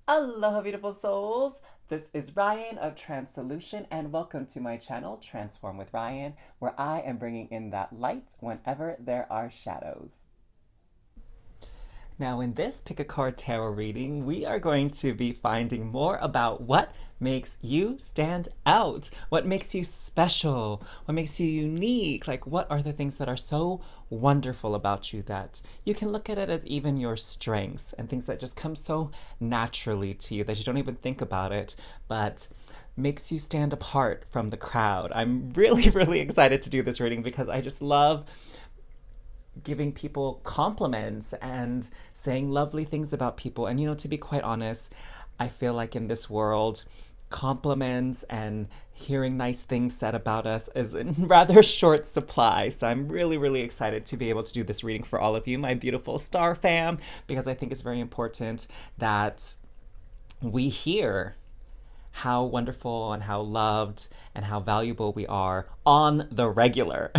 Aloha, beautiful souls. This is Ryan of tranSOULution, and welcome to my channel, Transform with Ryan, where I am bringing in that light whenever there are shadows. Now, in this Pick a Card Tarot reading, we are going to be finding more about what makes you stand out, what makes you special, what makes you unique. Like, what are the things that are so wonderful about you that you can look at it as even your strengths and things that just come so naturally to you that you don't even think about it, but makes you stand apart from the crowd. I'm really, really excited to do this reading because I just love giving people compliments and saying lovely things about people. And, to be quite honest, I feel like in this world, compliments and hearing nice things said about us is in rather short supply. So I'm really, really excited to be able to do this reading for all of you, my beautiful star fam, because I think it's very important that we hear how wonderful and how loved and how valuable we are on the regular.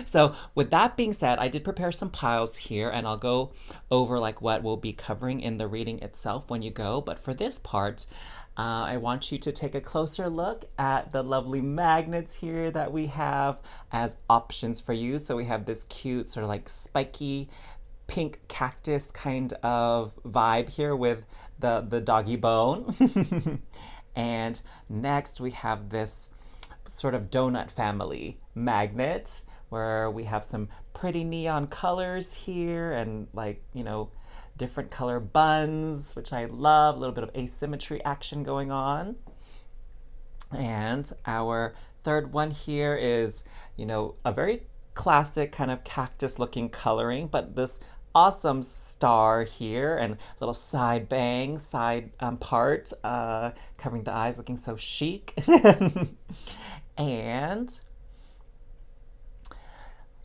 So with that being said, I did prepare some piles here and I'll go over like what we'll be covering in the reading itself when you go. But for this part, I want you to take a closer look at the lovely magnets here that we have as options for you. So we have this cute sort of like spiky pink cactus kind of vibe here with the doggy bone. And next we have this sort of donut family magnet where we have some pretty neon colors here and like, different color buns, which I love, a little bit of asymmetry action going on. And our third one here is, a very classic kind of cactus looking coloring, but this awesome star here and little side bang, side part, covering the eyes, looking so chic. And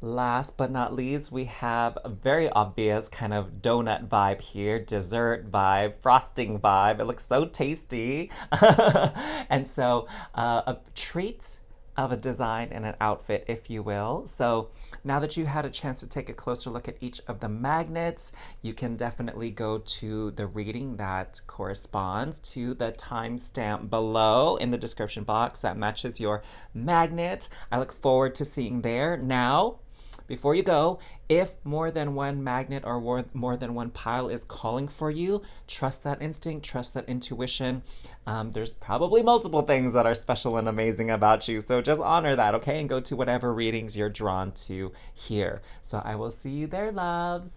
last but not least, we have a very obvious kind of donut vibe here, dessert vibe, frosting vibe. It looks so tasty. And so a treat of a design and an outfit, if you will. So now that you had a chance to take a closer look at each of the magnets, you can definitely go to the reading that corresponds to the timestamp below in the description box that matches your magnet. I look forward to seeing there. Now, before you go, if more than one magnet or more than one pile is calling for you, trust that instinct, trust that intuition. There's probably multiple things that are special and amazing about you. So just honor that, okay? And go to whatever readings you're drawn to here. So I will see you there, loves.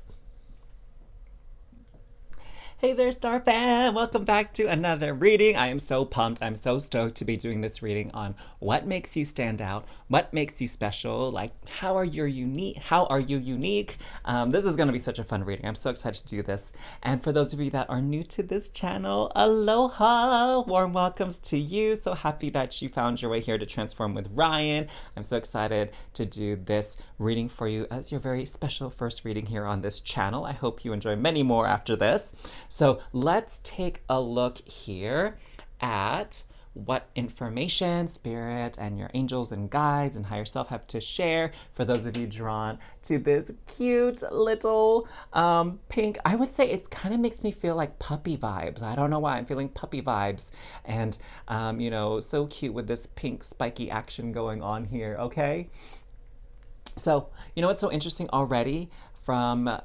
Hey there, Star Fam! Welcome back to another reading. I am so pumped. I'm so stoked to be doing this reading on what makes you stand out, what makes you special, like how are you unique? This is going to be such a fun reading. I'm so excited to do this. And for those of you that are new to this channel, aloha! Warm welcomes to you. So happy that you found your way here to Transform with Ryan. I'm so excited to do this reading for you as your very special first reading here on this channel. I hope you enjoy many more after this. So let's take a look here at what information Spirit and your angels and guides and higher self have to share for those of you drawn to this cute little pink. I would say it kind of makes me feel like puppy vibes. I don't know why I'm feeling puppy vibes. And, so cute with this pink spiky action going on here, okay? So, what's so interesting already from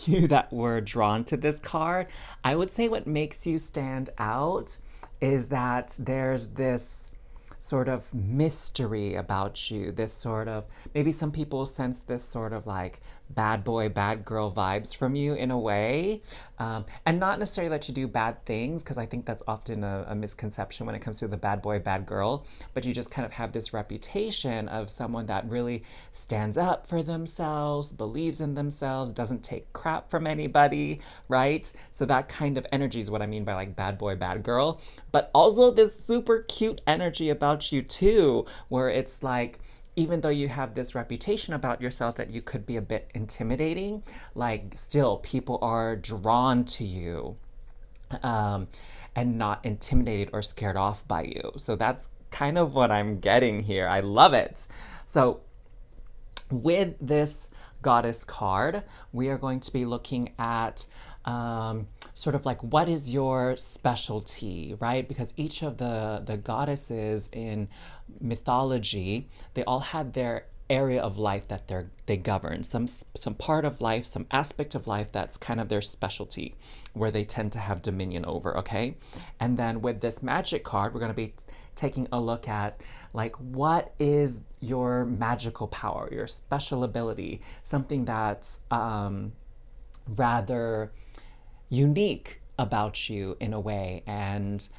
you that were drawn to this card, I would say what makes you stand out is that there's this sort of mystery about you, this sort of, maybe some people sense this sort of like bad boy, bad girl vibes from you in a way. And not necessarily that you do bad things, because I think that's often a misconception when it comes to the bad boy, bad girl, but you just kind of have this reputation of someone that really stands up for themselves, believes in themselves, doesn't take crap from anybody, right? So that kind of energy is what I mean by like bad boy, bad girl, but also this super cute energy about you too, where it's like, even though you have this reputation about yourself that you could be a bit intimidating, like still people are drawn to you and not intimidated or scared off by you. So that's kind of what I'm getting here. I love it. So with this goddess card, we are going to be looking at sort of like, what is your specialty, right? Because each of the goddesses in mythology, they all had their area of life that they govern, some part of life, some aspect of life that's kind of their specialty, where they tend to have dominion over. Okay, and then with this magic card, we're going to be taking a look at like, what is your magical power, your special ability, something that's rather unique about you in a way, and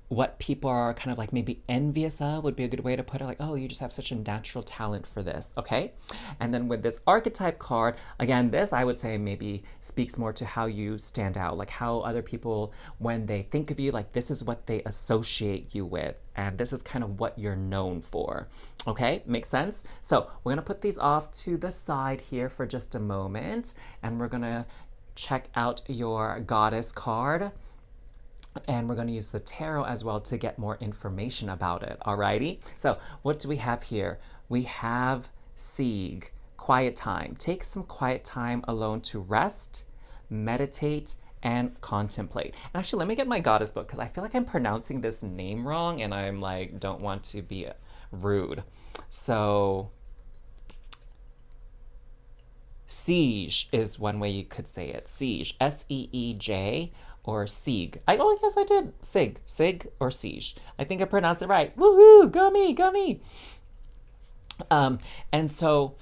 what people are kind of like maybe envious of would be a good way to put it. Like, oh, you just have such a natural talent for this. Okay, and then with this archetype card, again, this I would say maybe speaks more to how you stand out, like how other people, when they think of you, like this is what they associate you with, and this is kind of what you're known for. Okay, makes sense? So we're gonna put these off to the side here for just a moment, and we're gonna check out your goddess card, and we're going to use the tarot as well to get more information about it. Alrighty, so what do we have here? We have Sieg, quiet time. Take some quiet time alone to rest, meditate, and contemplate. And actually, let me get my goddess book, because I feel like I'm pronouncing this name wrong, and I'm like, don't want to be rude. So siege is one way you could say it. Siege, S-E-E-J, or Sieg. Oh, yes, I did. Sig, or siege. I think I pronounced it right. Woohoo! Go me, go me. And so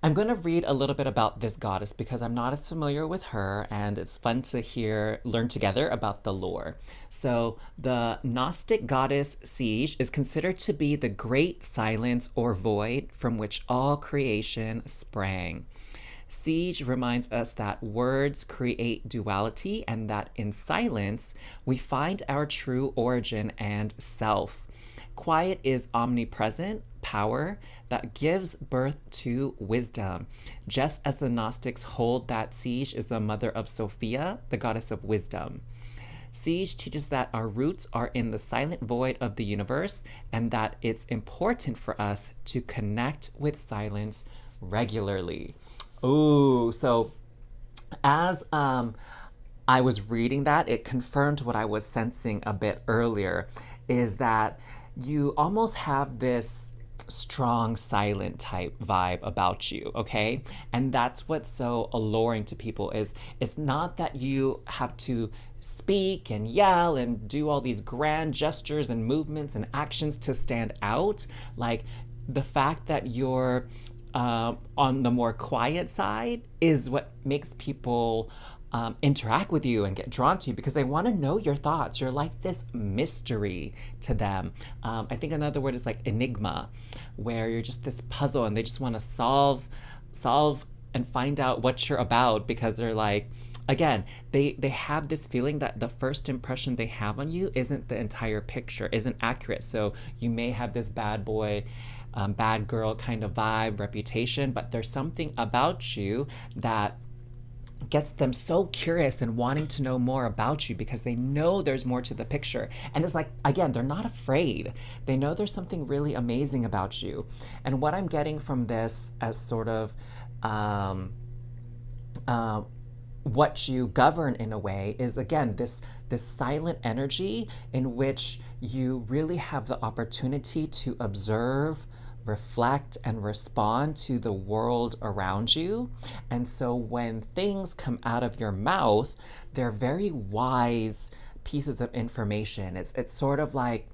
I'm going to read a little bit about this goddess because I'm not as familiar with her, and it's fun to learn together about the lore. So the Gnostic goddess Siege is considered to be the great silence or void from which all creation sprang. Siege reminds us that words create duality, and that in silence we find our true origin and self. Quiet is omnipresent power that gives birth to wisdom, just as the Gnostics hold that Siege is the mother of Sophia, the goddess of wisdom. Siege teaches that our roots are in the silent void of the universe, and that it's important for us to connect with silence regularly. Ooh, so as I was reading that, it confirmed what I was sensing a bit earlier, is that you almost have this strong silent type vibe about you, okay? And that's what's so alluring to people, is it's not that you have to speak and yell and do all these grand gestures and movements and actions to stand out. Like, the fact that you're on the more quiet side is what makes people interact with you and get drawn to you, because they want to know your thoughts. You're like this mystery to them. I think another word is like enigma, where you're just this puzzle and they just want to solve and find out what you're about, because they're like, again, they have this feeling that the first impression they have on you isn't the entire picture, isn't accurate. So you may have this bad boy, bad girl kind of vibe, reputation, but there's something about you that gets them so curious and wanting to know more about you, because they know there's more to the picture. And it's like, again, they're not afraid. They know there's something really amazing about you. And what I'm getting from this as sort of what you govern in a way is, again, this silent energy in which you really have the opportunity to observe, reflect, and respond to the world around you. And so when things come out of your mouth, they're very wise pieces of information. It's sort of like,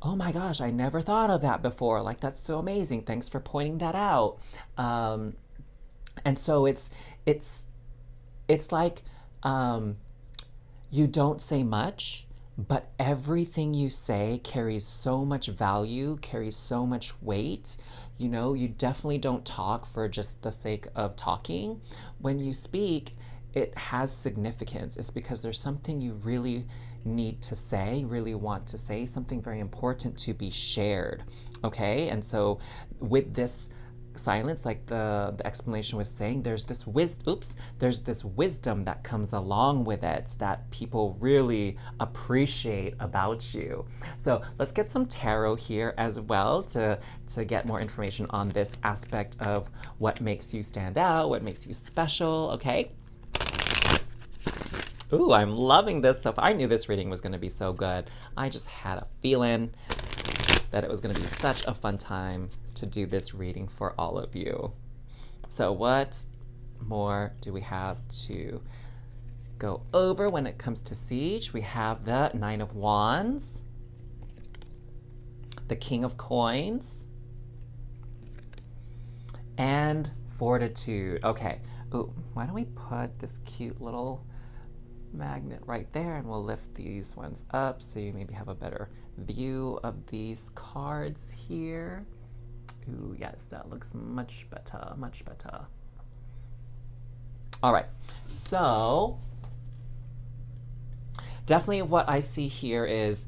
oh my gosh, I never thought of that before. Like, that's so amazing. Thanks for pointing that out. And so it's like, you don't say much, but everything you say carries so much value, carries so much weight. You know, you definitely don't talk for just the sake of talking. When you speak, it has significance. It's because there's something you really need to say, really want to say, something very important to be shared. Okay? And so with this silence, like the explanation was saying, there's this wisdom that comes along with it that people really appreciate about you. So let's get some tarot here as well to get more information on this aspect of what makes you stand out, what makes you special. Okay, Ooh, I'm loving this so far. I knew this reading was going to be so good. I just had a feeling that it was going to be such a fun time to do this reading for all of you. So what more do we have to go over when it comes to siege? We have the Nine of Wands, the King of Coins, and Fortitude. Okay. Ooh, why don't we put this cute little magnet right there, and we'll lift these ones up so you maybe have a better view of these cards here. Ooh, yes, that looks much better, much better. All right, so definitely what I see here is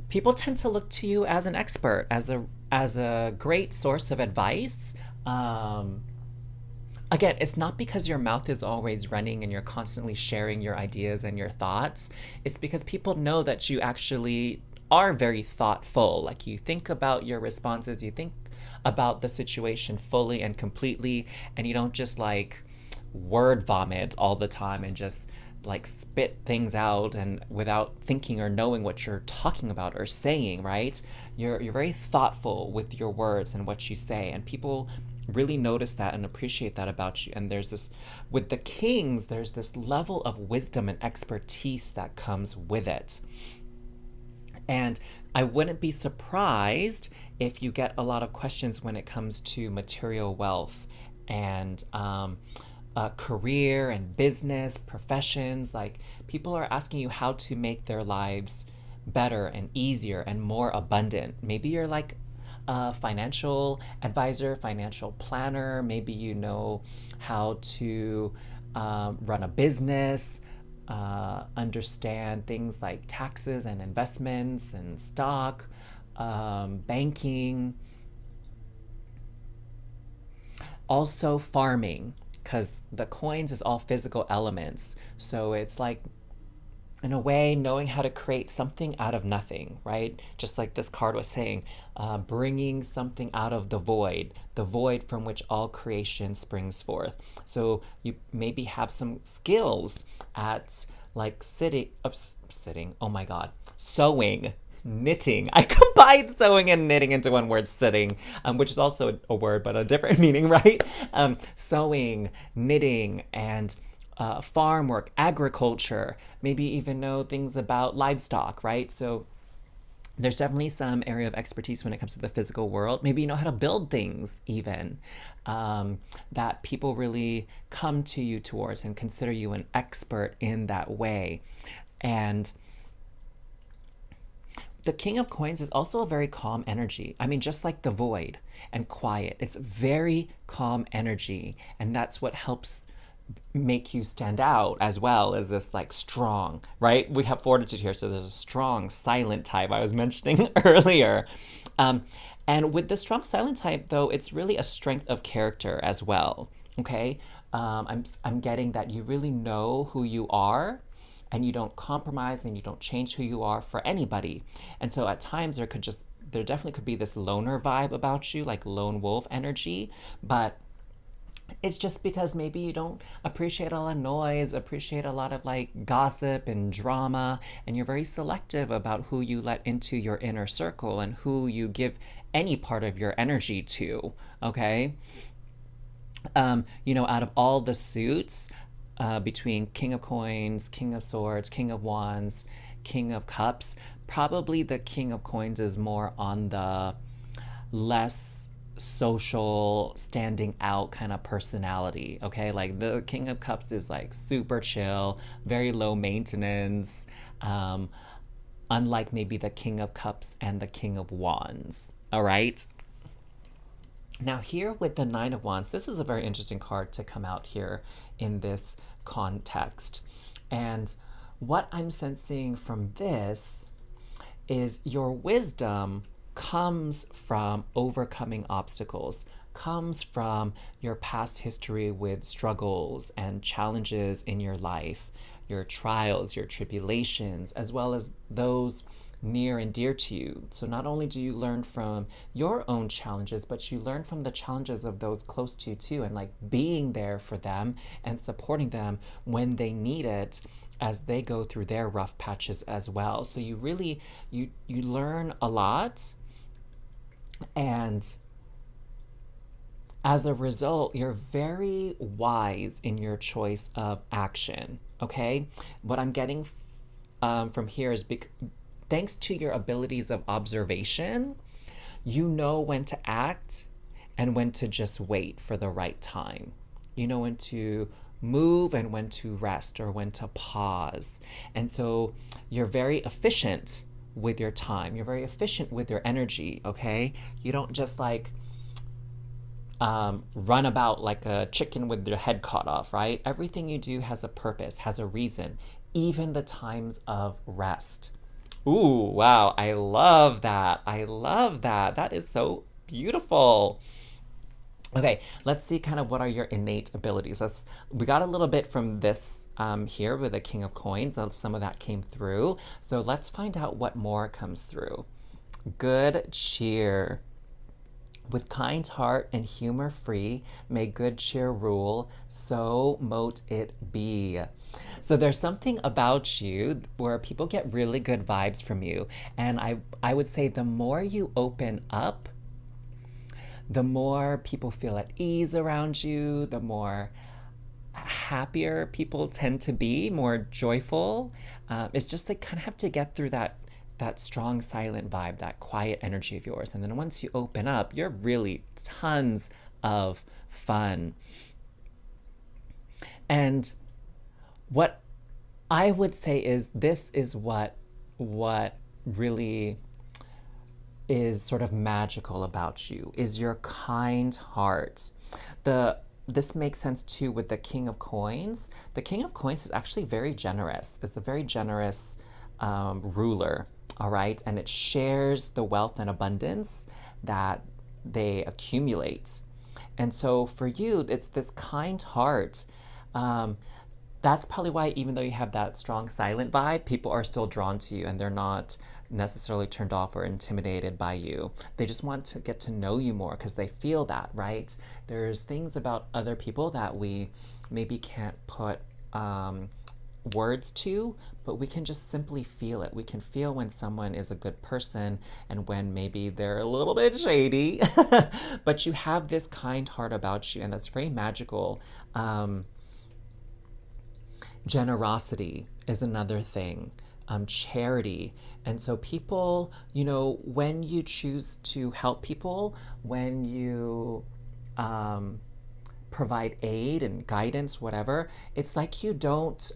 people tend to look to you as an expert, as a great source of advice. Again, it's not because your mouth is always running and you're constantly sharing your ideas and your thoughts. It's because people know that you actually are very thoughtful. Like, you think about your responses, you think about the situation fully and completely, and you don't just like word vomit all the time and just like spit things out and without thinking or knowing what you're talking about or saying, right? You're very thoughtful with your words and what you say, and people really notice that and appreciate that about you. And there's this, with the kings, there's this level of wisdom and expertise that comes with it. And I wouldn't be surprised if you get a lot of questions when it comes to material wealth and career and business, professions. Like, people are asking you how to make their lives better and easier and more abundant. Maybe you're like a financial advisor, financial planner. Maybe you know how to run a business, understand things like taxes and investments and stock, banking. Also farming, because the coins is all physical elements. So it's like, in a way, knowing how to create something out of nothing, right? Just like this card was saying, bringing something out of the void from which all creation springs forth. So you maybe have some skills at like sitting, oh my God, sewing, knitting. I combined sewing and knitting into one word, sitting, which is also a word, but a different meaning, right? Sewing, knitting, and farm work, agriculture, maybe even know things about livestock, right? So there's definitely some area of expertise when it comes to the physical world. Maybe you know how to build things even, that people really come to you towards and consider you an expert in that way. And the King of Coins is also a very calm energy. I mean, just like the void and quiet, it's very calm energy. And that's what helps make you stand out, as well as this like strong, right? We have Fortitude here, so there's a strong silent type I was mentioning earlier. And with the strong silent type, though, it's really a strength of character as well. Okay, I'm getting that you really know who you are, and you don't compromise and you don't change who you are for anybody. And so at times there definitely could be this loner vibe about you, like lone wolf energy, but it's just because maybe you don't appreciate a lot of noise, appreciate a lot of like gossip and drama, and you're very selective about who you let into your inner circle and who you give any part of your energy to, okay? Out of all the suits, between King of Coins, King of Swords, King of Wands, King of Cups, probably the King of Coins is more on the less social, standing out kind of personality, okay? Like the King of Cups is like super chill, very low maintenance, unlike maybe the King of Cups and the King of Wands, all right? Now here with the Nine of Wands, this is a very interesting card to come out here in this context. And what I'm sensing from this is your wisdom comes from overcoming obstacles, comes from your past history with struggles and challenges in your life, your trials, your tribulations, as well as those near and dear to you. So not only do you learn from your own challenges, but you learn from the challenges of those close to you too, and like being there for them and supporting them when they need it as they go through their rough patches as well. So you really you learn a lot, and as a result, you're very wise in your choice of action. Okay, what I'm getting from here is thanks to your abilities of observation, you know when to act and when to just wait for the right time. You know when to move and when to rest or when to pause. And so you're very efficient with your time. You're very efficient with your energy, okay? You don't just like run about like a chicken with your head cut off, right? Everything you do has a purpose, has a reason, even the times of rest. Ooh, wow. I love that. I love that. That is so beautiful. Okay, let's see kind of what are your innate abilities. We got a little bit from this here with the King of Coins. Some of that came through. So let's find out what more comes through. Good cheer. With kind heart and humor free, may good cheer rule, so mote it be. So there's something about you where people get really good vibes from you. And I would say the more you open up, the more people feel at ease around you, the more happier people tend to be, more joyful. It's just they kind of have to get through that strong silent vibe, that quiet energy of yours. And then once you open up, you're really tons of fun. And what I would say is this is what really is sort of magical about you, is your kind heart. This makes sense too with the King of Coins. The King of Coins is actually very generous. It's a very generous ruler, all right? And it shares the wealth and abundance that they accumulate. And so for you, it's this kind heart. That's probably why, even though you have that strong silent vibe, people are still drawn to you and they're not necessarily turned off or intimidated by you. They just want to get to know you more because they feel that, right? There's things about other people that we maybe can't put words to, but we can just simply feel it. We can feel when someone is a good person and when maybe they're a little bit shady. But you have this kind heart about you, and that's very magical. Generosity is another thing. Charity. And so people, when you choose to help people, when you provide aid and guidance, whatever, it's like you don't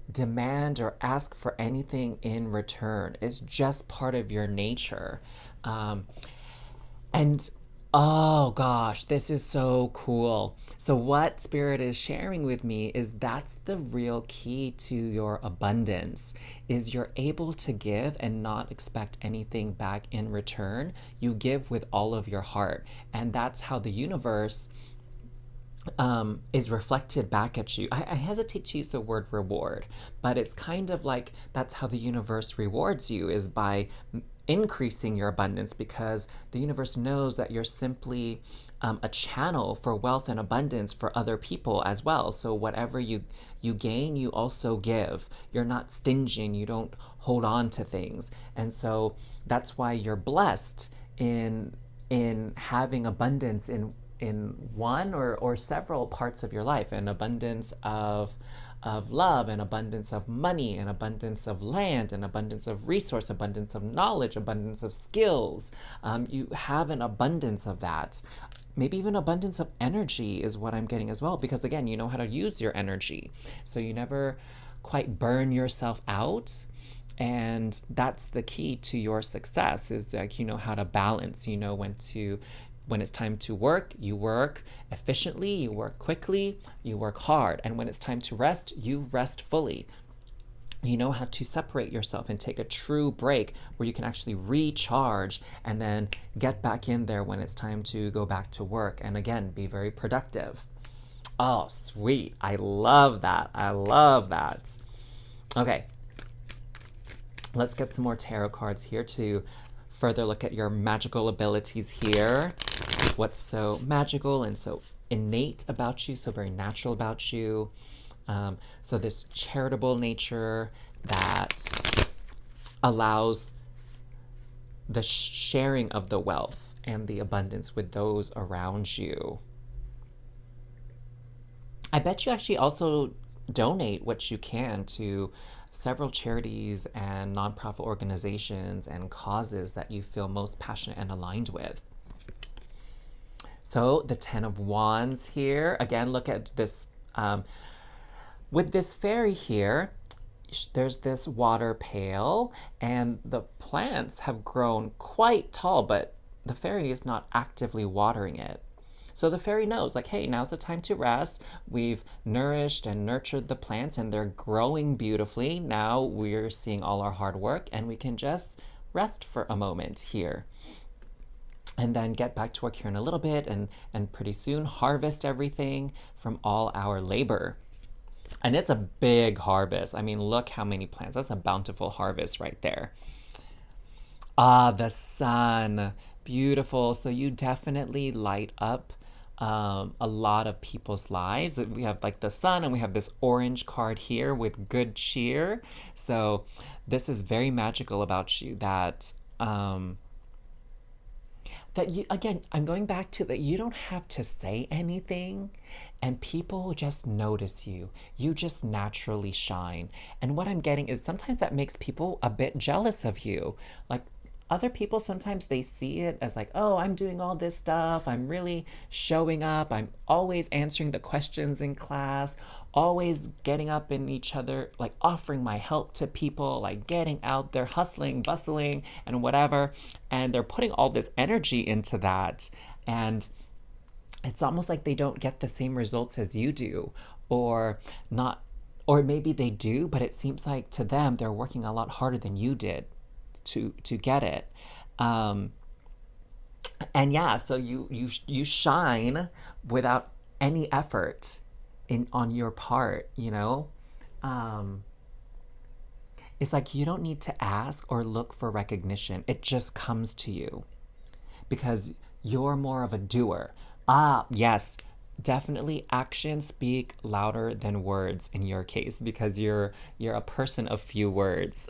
demand or ask for anything in return. It's just part of your nature. And oh gosh, this is so cool. So what Spirit is sharing with me is that's the real key to your abundance, is you're able to give and not expect anything back in return. You give with all of your heart. And that's how the universe is reflected back at you. I hesitate to use the word reward, but it's kind of like that's how the universe rewards you, is by increasing your abundance, because the universe knows that you're simply a channel for wealth and abundance for other people as well. So whatever you gain, you also give. You're not stingy and you don't hold on to things. And so that's why you're blessed in having abundance in one or several parts of your life, an abundance of love, an abundance of money, an abundance of land, an abundance of resource, abundance of knowledge, abundance of skills. You have an abundance of that. Maybe even abundance of energy is what I'm getting as well, because again, you know how to use your energy. So you never quite burn yourself out. And that's the key to your success, is like, you know how to balance, you know when it's time to work, you work efficiently, you work quickly, you work hard. And when it's time to rest, you rest fully. You know how to separate yourself and take a true break where you can actually recharge and then get back in there when it's time to go back to work. And again, be very productive. Oh, sweet. I love that. I love that. Okay. Let's get some more tarot cards here to further look at your magical abilities here. What's so magical and so innate about you, so very natural about you. So this charitable nature that allows the sharing of the wealth and the abundance with those around you. I bet you actually also donate what you can to several charities and nonprofit organizations and causes that you feel most passionate and aligned with. So the Ten of Wands here, again, look at this. With this fairy here, there's this water pail and the plants have grown quite tall, but the fairy is not actively watering it. So the fairy knows, like, hey, now's the time to rest. We've nourished and nurtured the plants and they're growing beautifully. Now we're seeing all our hard work and we can just rest for a moment here. And then get back to work here in a little bit and pretty soon harvest everything from all our labor. And it's a big harvest. I mean, look how many plants. That's a bountiful harvest right there. Ah, the sun. Beautiful. So you definitely light up a lot of people's lives. We have like the sun and we have this orange card here with good cheer. So this is very magical about you that that you, again, I'm going back to that you don't have to say anything and people just notice you. You just naturally shine. And what I'm getting is sometimes that makes people a bit jealous of you. Like other people, sometimes they see it as like, oh, I'm doing all this stuff. I'm really showing up. I'm always answering the questions in class, always getting up in each other, like offering my help to people, like getting out there, hustling, bustling, and whatever. And they're putting all this energy into that. And it's almost like they don't get the same results as you do, or not, or maybe they do, but it seems like to them, they're working a lot harder than you did to get it. And yeah, so you shine without any effort on your part, you know. It's like you don't need to ask or look for recognition. It just comes to you because you're more of a doer. Ah, yes, definitely actions speak louder than words in your case because you're a person of few words.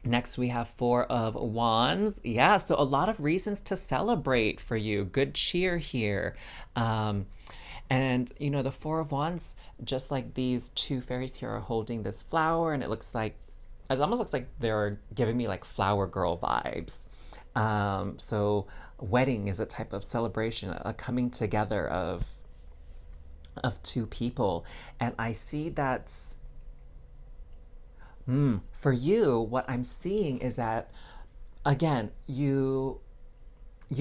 Next, we have Four of Wands. Yeah, so a lot of reasons to celebrate for you. Good cheer here. And, you know, the Four of Wands, just like these two fairies here are holding this flower, and it almost looks like they're giving me like flower girl vibes. So wedding is a type of celebration, a coming together of two people. And I see that's for you, what I'm seeing is that, again, you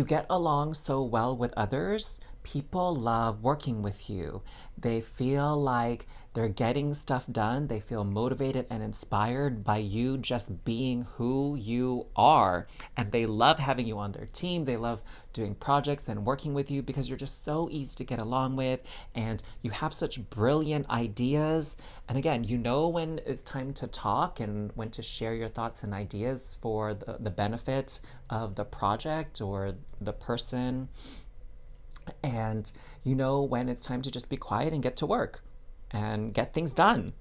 get along so well with others. People love working with you. They feel like they're getting stuff done. They feel motivated and inspired by you just being who you are. And they love having you on their team. They love doing projects and working with you because you're just so easy to get along with. And you have such brilliant ideas. And again, you know when it's time to talk and when to share your thoughts and ideas for the benefit of the project or the person. And you know when it's time to just be quiet and get to work and get things done.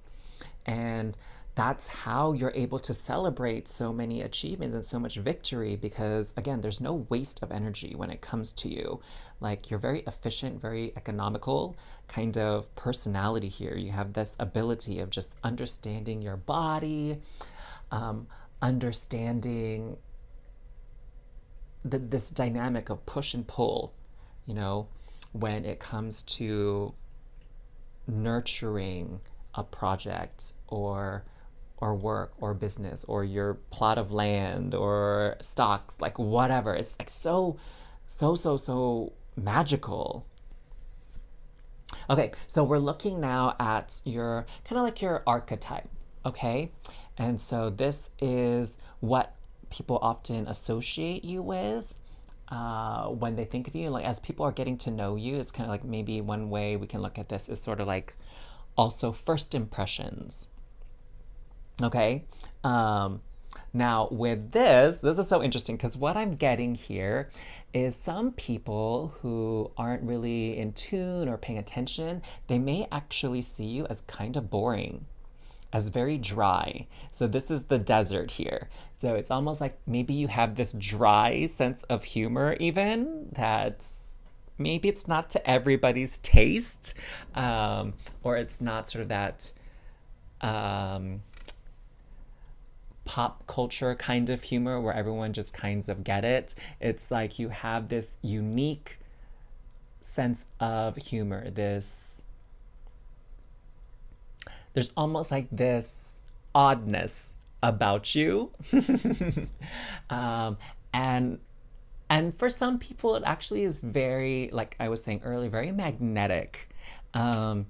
And that's how you're able to celebrate so many achievements and so much victory because, again, there's no waste of energy when it comes to you. Like, you're very efficient, very economical kind of personality here. You have this ability of just understanding your body, understanding this dynamic of push and pull, you know, when it comes to nurturing a project or work or business or your plot of land or stocks, like whatever. It's like so magical. Okay, so we're looking now at your kind of like your archetype, okay? And so this is what people often associate you with when they think of you. Like as people are getting to know you, it's kind of like maybe one way we can look at this is sort of like also first impressions. Okay. Um, Now, with this is so interesting because what I'm getting here is some people who aren't really in tune or paying attention, they may actually see you as kind of boring, as very dry. So, this is the desert here. So, it's almost like maybe you have this dry sense of humor, even that's maybe it's not to everybody's taste, or it's not sort of that. Um, Pop culture kind of humor where everyone just kinds of get it. It's like you have this unique sense of humor. There's almost like this oddness about you. um, and and for some people it actually is very, like I was saying earlier, very magnetic. Um,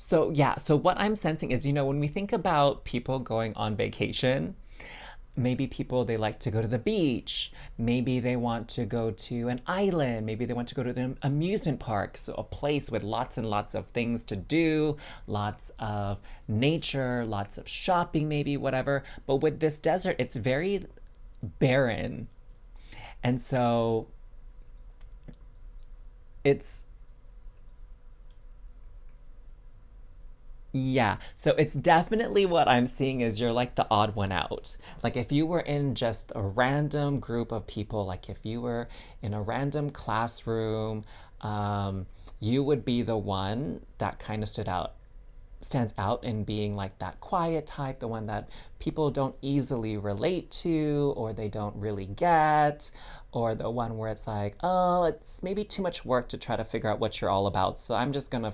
So, yeah, so what I'm sensing is, when we think about people going on vacation, maybe people they like to go to the beach, maybe they want to go to an island, maybe they want to go to the amusement park, so a place with lots and lots of things to do, lots of nature, lots of shopping, maybe whatever. But with this desert, it's very barren. And so it's Yeah, so it's definitely what I'm seeing is you're like the odd one out. Like if you were in just a random group of people, like if you were in a random classroom, you would be the one that kind of stands out in being like that quiet type, the one that people don't easily relate to or they don't really get, or the one where it's like, oh, it's maybe too much work to try to figure out what you're all about. So I'm just gonna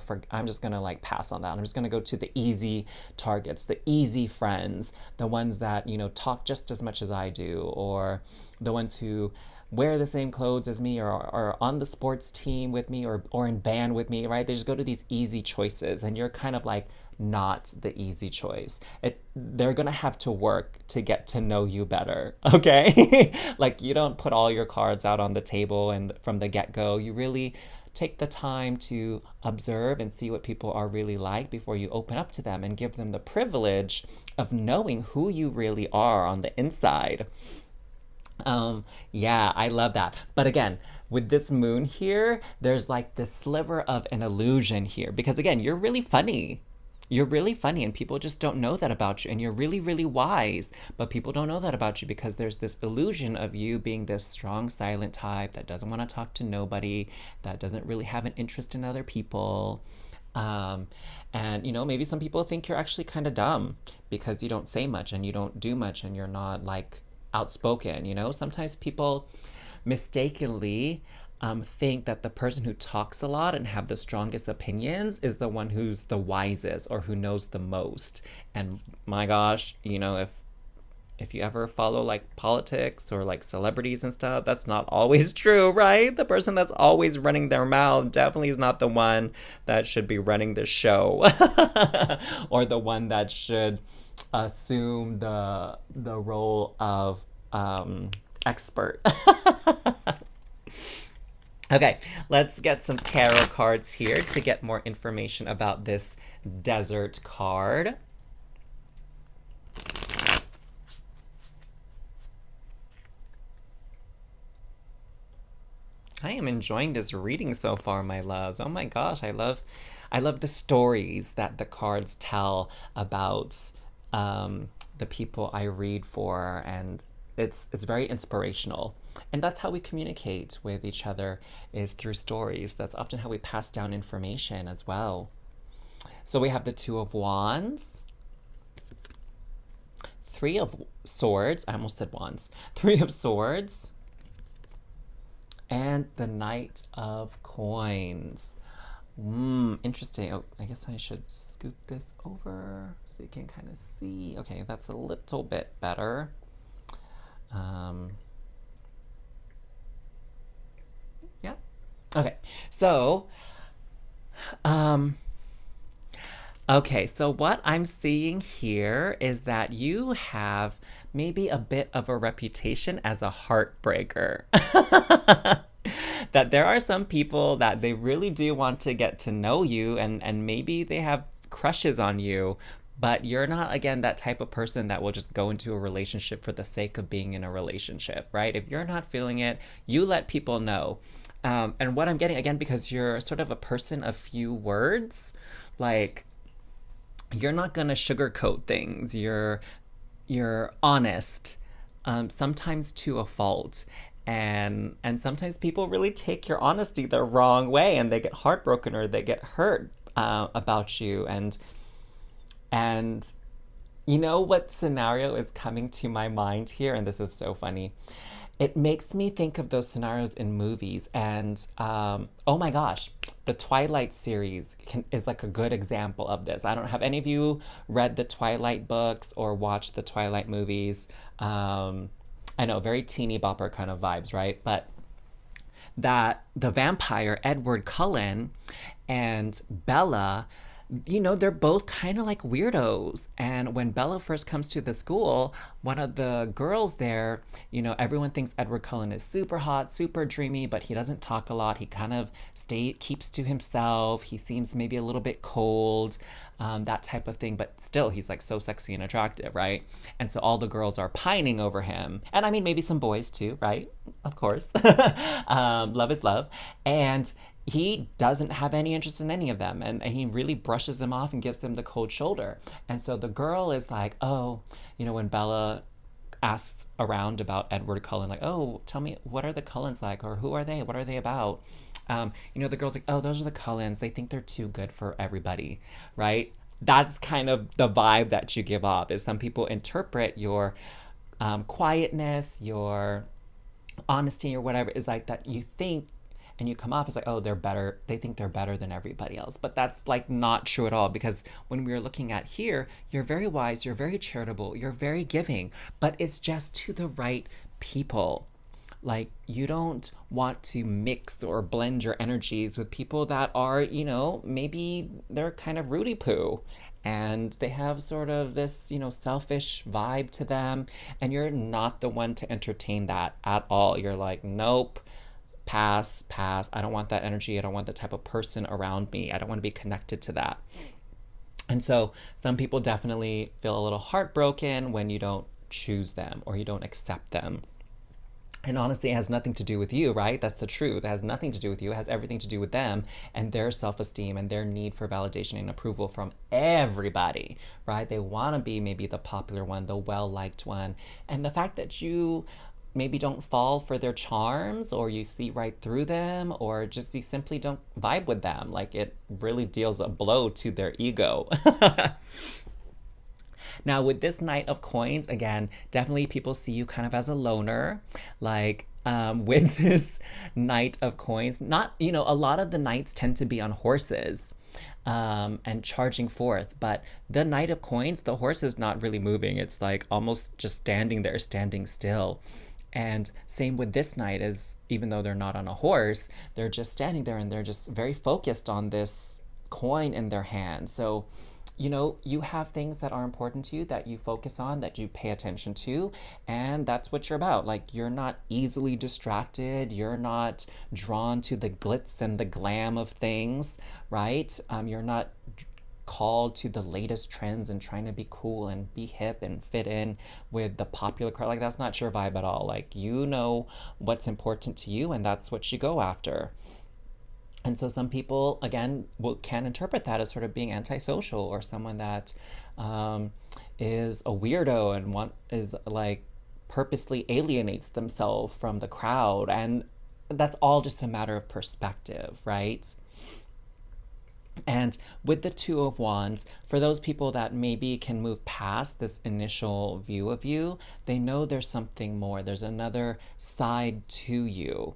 like pass on that. I'm just gonna go to the easy targets, the easy friends, the ones that talk just as much as I do, or the ones who wear the same clothes as me or are on the sports team with me or in band with me, right? They just go to these easy choices and you're kind of like not the easy choice. They're gonna have to work to get to know you better, okay? Like you don't put all your cards out on the table and from the get-go. You really take the time to observe and see what people are really like before you open up to them and give them the privilege of knowing who you really are on the inside. Yeah, I love that. But again, with this moon here, there's like this sliver of an illusion here because again, you're really funny. You're really funny and people just don't know that about you. And you're really, really wise, but people don't know that about you because there's this illusion of you being this strong, silent type that doesn't want to talk to nobody, that doesn't really have an interest in other people. Um, and maybe some people think you're actually kind of dumb because you don't say much and you don't do much and you're not like outspoken. Sometimes people mistakenly think that the person who talks a lot and have the strongest opinions is the one who's the wisest or who knows the most. And my gosh, if you ever follow like politics or like celebrities and stuff, that's not always true, right? The person that's always running their mouth definitely is not the one that should be running the show or the one that should assume the role of expert. Okay, let's get some tarot cards here to get more information about this desert card. I am enjoying this reading so far, my loves. Oh my gosh, I love the stories that the cards tell about the people I read for, and it's very inspirational. And that's how we communicate with each other is through stories. That's often how we pass down information as well. So we have the Two of Wands, Three of Swords. I almost said Wands. Three of Swords, and the Knight of Coins. Interesting. Oh, I guess I should scoot this over so you can kind of see. Okay, that's a little bit better. Um, yeah. Okay. So, um, okay. So what I'm seeing here is that you have maybe a bit of a reputation as a heartbreaker. That there are some people that they really do want to get to know you and maybe they have crushes on you, but you're not, again, that type of person that will just go into a relationship for the sake of being in a relationship, right? If you're not feeling it, you let people know. And what I'm getting, again, because you're sort of a person of few words, like, you're not gonna sugarcoat things. You're honest, sometimes to a fault, and sometimes people really take your honesty the wrong way, and they get heartbroken or they get hurt about you, and you know what scenario is coming to my mind here, and this is so funny. It makes me think of those scenarios in movies, and oh my gosh, the Twilight series is like a good example of this. I don't have any of you read the Twilight books or watched the Twilight movies. I know, very teeny bopper kind of vibes, right? But that the vampire Edward Cullen and Bella, they're both kind of like weirdos. And when Bella first comes to the school, one of the girls there, everyone thinks Edward Cullen is super hot, super dreamy, but he doesn't talk a lot. He kind of keeps to himself. He seems maybe a little bit cold, that type of thing. But still, he's like so sexy and attractive, right? And so all the girls are pining over him. And I mean, maybe some boys too, right? Of course. Love is love. And he doesn't have any interest in any of them, and he really brushes them off and gives them the cold shoulder. And so the girl is like, oh, when Bella asks around about Edward Cullen, like, oh, tell me, what are the Cullens like, or who are they, what are they about? The girl's like, oh, those are the Cullens, they think they're too good for everybody, right? That's kind of the vibe that you give off. Is some people interpret your quietness, your honesty, or whatever, is like that you think, and you come off as like, oh, they're better, they think they're better than everybody else. But that's like not true at all, because when we're looking at here, you're very wise, you're very charitable, you're very giving, but it's just to the right people. Like, you don't want to mix or blend your energies with people that are, maybe they're kind of Rudy poo, and they have sort of this, selfish vibe to them, and you're not the one to entertain that at all. You're like, nope, pass. I don't want that energy. I don't want that type of person around me. I don't want to be connected to that. And so some people definitely feel a little heartbroken when you don't choose them or you don't accept them. And honestly, it has nothing to do with you, right? That's the truth. It has nothing to do with you. It has everything to do with them and their self-esteem and their need for validation and approval from everybody, right? They want to be maybe the popular one, the well-liked one. And the fact that you maybe don't fall for their charms, or you see right through them, or just you simply don't vibe with them, like, it really deals a blow to their ego. Now, with this Knight of Coins, again, definitely people see you kind of as a loner. Like, with this Knight of Coins, not, a lot of the knights tend to be on horses, and charging forth. But the Knight of Coins, the horse is not really moving. It's like almost just standing there, standing still. And same with this knight, is even though they're not on a horse, they're just standing there and they're just very focused on this coin in their hand. So, you have things that are important to you, that you focus on, that you pay attention to, and that's what you're about. Like, you're not easily distracted. You're not drawn to the glitz and the glam of things, right? You're not called to the latest trends and trying to be cool and be hip and fit in with the popular crowd. Like, that's not your vibe at all. Like, what's important to you, and that's what you go after. And so some people, again, can interpret that as sort of being antisocial, or someone that is a weirdo and is like purposely alienates themselves from the crowd. And that's all just a matter of perspective, right? And with the Two of Wands, for those people that maybe can move past this initial view of you, they know there's something more. There's another side to you.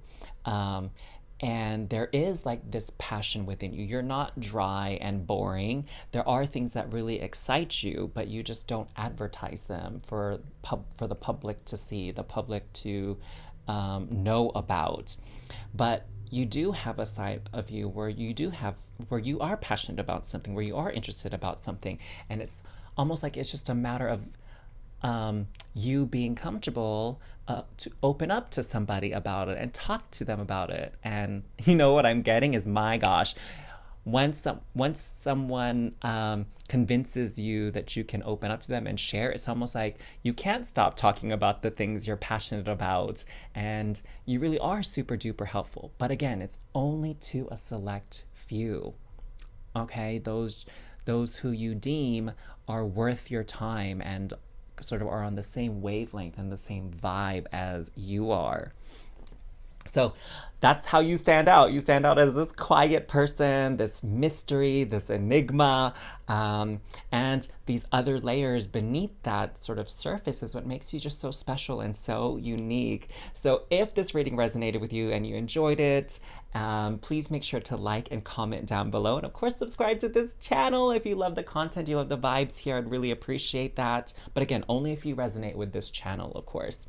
And there is like this passion within you. You're not dry and boring. There are things that really excite you, but you just don't advertise them for the public to see, the public to know about. But you do have a side of you where you are passionate about something, where you are interested about something, and it's almost like it's just a matter of you being comfortable to open up to somebody about it and talk to them about it. And what I'm getting is, my gosh, once someone convinces you that you can open up to them and share, it's almost like you can't stop talking about the things you're passionate about, and you really are super duper helpful. But again, it's only to a select few. Okay, those who you deem are worth your time and sort of are on the same wavelength and the same vibe as you are. So that's how you stand out. You stand out as this quiet person, this mystery, this enigma, and these other layers beneath that sort of surface is what makes you just so special and so unique. So if this reading resonated with you and you enjoyed it, please make sure to like and comment down below. And of course, subscribe to this channel if you love the content, you love the vibes here. I'd really appreciate that. But again, only if you resonate with this channel, of course.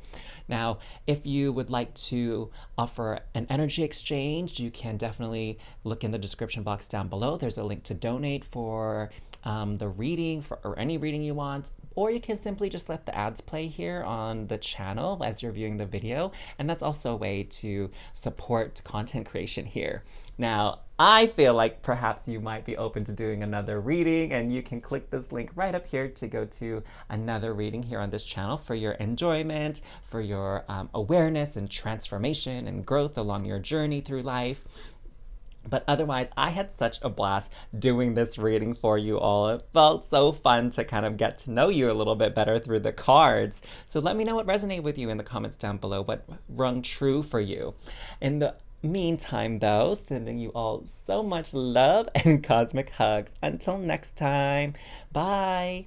Now, if you would like to offer an energy exchange, you can definitely look in the description box down below. There's a link to donate for the reading or any reading you want, or you can simply just let the ads play here on the channel as you're viewing the video, and that's also a way to support content creation here. Now, I feel like perhaps you might be open to doing another reading, and you can click this link right up here to go to another reading here on this channel for your enjoyment, for your awareness and transformation and growth along your journey through life. But otherwise, I had such a blast doing this reading for you all. It felt so fun to kind of get to know you a little bit better through the cards. So let me know what resonated with you in the comments down below, what rung true for you. In the meantime, though, sending you all so much love and cosmic hugs. Until next time, bye.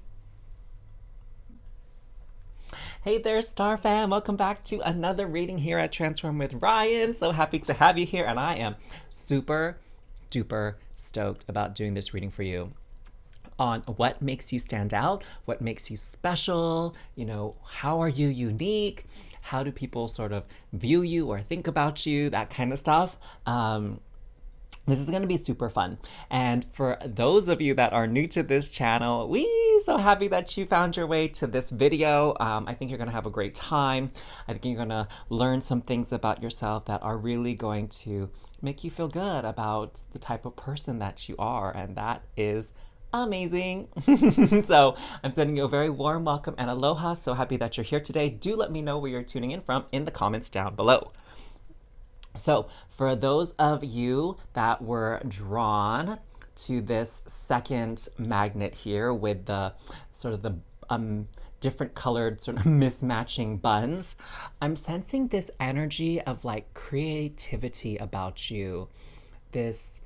Hey there, Star Fam. Welcome back to another reading here at Transform with Ryan. So happy to have you here, and I am super duper stoked about doing this reading for you on what makes you stand out, what makes you special, you know, how are you unique, how do people sort of view you or think about you, that kind of stuff. This is going to be super fun. And for those of you that are new to this channel, so happy that you found your way to this video. I think you're going to have a great time. I think you're going to learn some things about yourself that are really going to make you feel good about the type of person that you are. And that is amazing. So I'm sending you a very warm welcome and aloha. So happy that you're here today. Do let me know where you're tuning in from in the comments down below. So for those of you that were drawn to this second magnet here with the sort of the different colored sort of mismatching buns, I'm sensing this energy of like creativity about you, this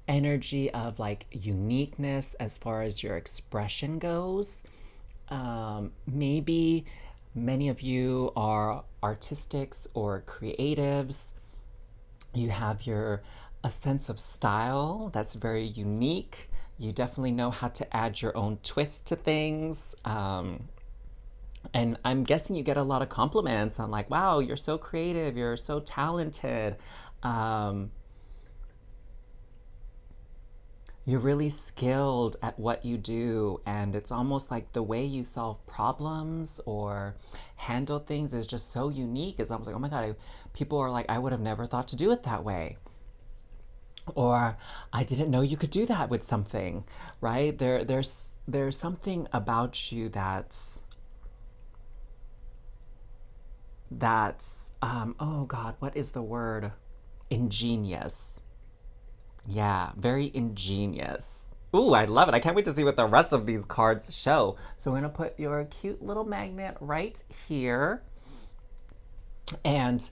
energy of like uniqueness as far as your expression goes. Maybe many of you are artistics or creatives. You have a sense of style that's very unique. You definitely know how to add your own twist to things. And I'm guessing you get a lot of compliments on like, wow, you're so creative, you're so talented. You're really skilled at what you do, and it's almost like the way you solve problems or handle things is just so unique. It's almost like, oh my God, people are like, I would have never thought to do it that way. Or I didn't know you could do that with something, right? There's something about you that's oh God, what is the word? Ingenious. Yeah, very ingenious. Ooh, I love it. I can't wait to see what the rest of these cards show. So we're gonna put your cute little magnet right here. And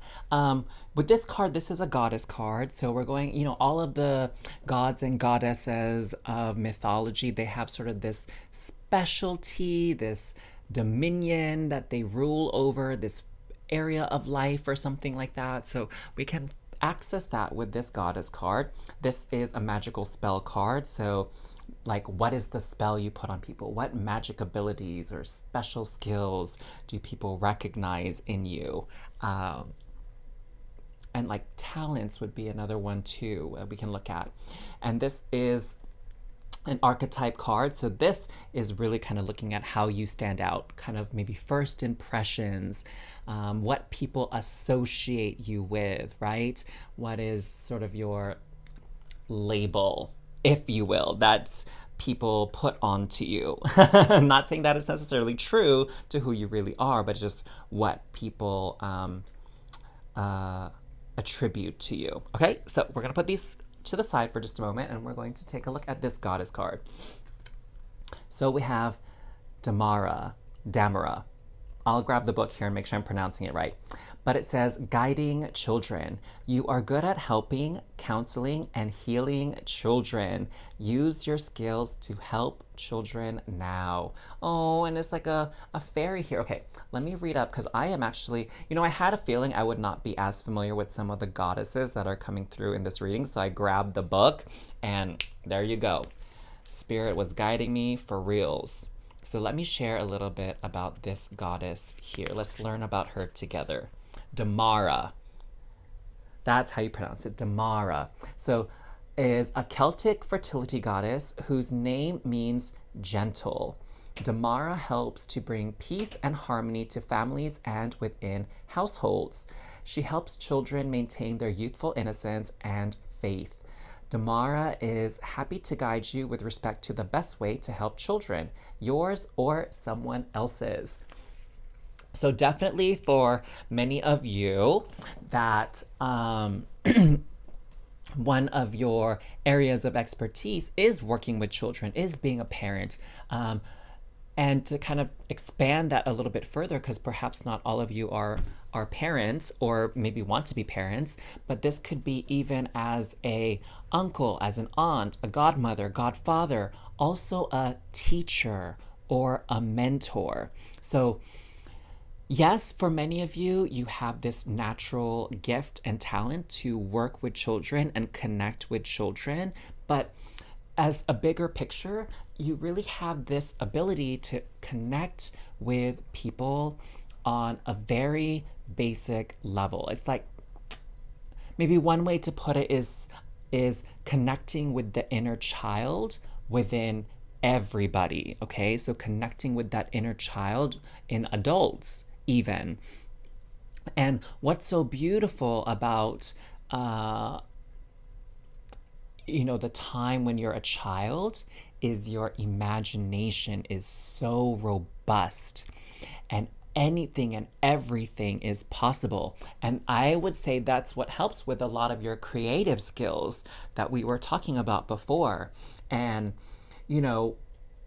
with this card, this is a goddess card. So we're going, you know, all of the gods and goddesses of mythology, they have sort of this specialty, this dominion that they rule over, this area of life or something like that. So we can access that with this goddess card. This is a magical spell card. So like, what is the spell you put on people? What magic abilities or special skills do people recognize in you? And like talents would be another one too we can look at. And this is an archetype card. So this is really kind of looking at how you stand out, kind of maybe first impressions, what people associate you with, right? What is sort of your label, if you will, that people put onto you. I'm not saying that it's necessarily true to who you really are, but just what people uh, attribute to you. Okay, so we're going to put these to the side for just a moment, and we're going to take a look at this goddess card. So we have Damara. I'll grab the book here and make sure I'm pronouncing it right. But it says, guiding children. You are good at helping, counseling, and healing children. Use your skills to help children now. Oh, and it's like a fairy here. Okay, let me read up because I am actually, I had a feeling I would not be as familiar with some of the goddesses that are coming through in this reading. So I grabbed the book and there you go. Spirit was guiding me for reals. So let me share a little bit about this goddess here. Let's learn about her together. Damara. That's how you pronounce it, Damara. So is a Celtic fertility goddess whose name means gentle. Damara helps to bring peace and harmony to families and within households. She helps children maintain their youthful innocence and faith. Damara is happy to guide you with respect to the best way to help children, yours or someone else's. So definitely for many of you that one of your areas of expertise is working with children, is being a parent. And to kind of expand that a little bit further, because perhaps not all of you are parents or maybe want to be parents, but this could be even as a uncle, as an aunt, a godmother, godfather, also a teacher or a mentor. So yes, for many of you, you have this natural gift and talent to work with children and connect with children, but as a bigger picture, you really have this ability to connect with people on a very basic level. It's like, maybe one way to put it is connecting with the inner child within everybody, okay? So connecting with that inner child in adults even. And what's so beautiful about the time when you're a child is your imagination is so robust and anything and everything is possible. And I would say that's what helps with a lot of your creative skills that we were talking about before. And,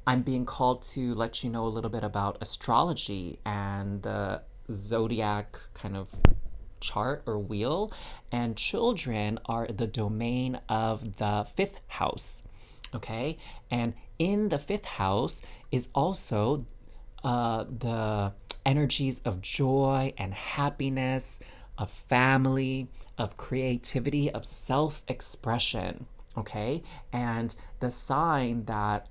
I'm being called to let you know a little bit about astrology and the zodiac kind of chart or wheel, and children are the domain of the fifth house. Okay, and in the fifth house is also the energies of joy and happiness, of family, of creativity, of self-expression. Okay, and the sign that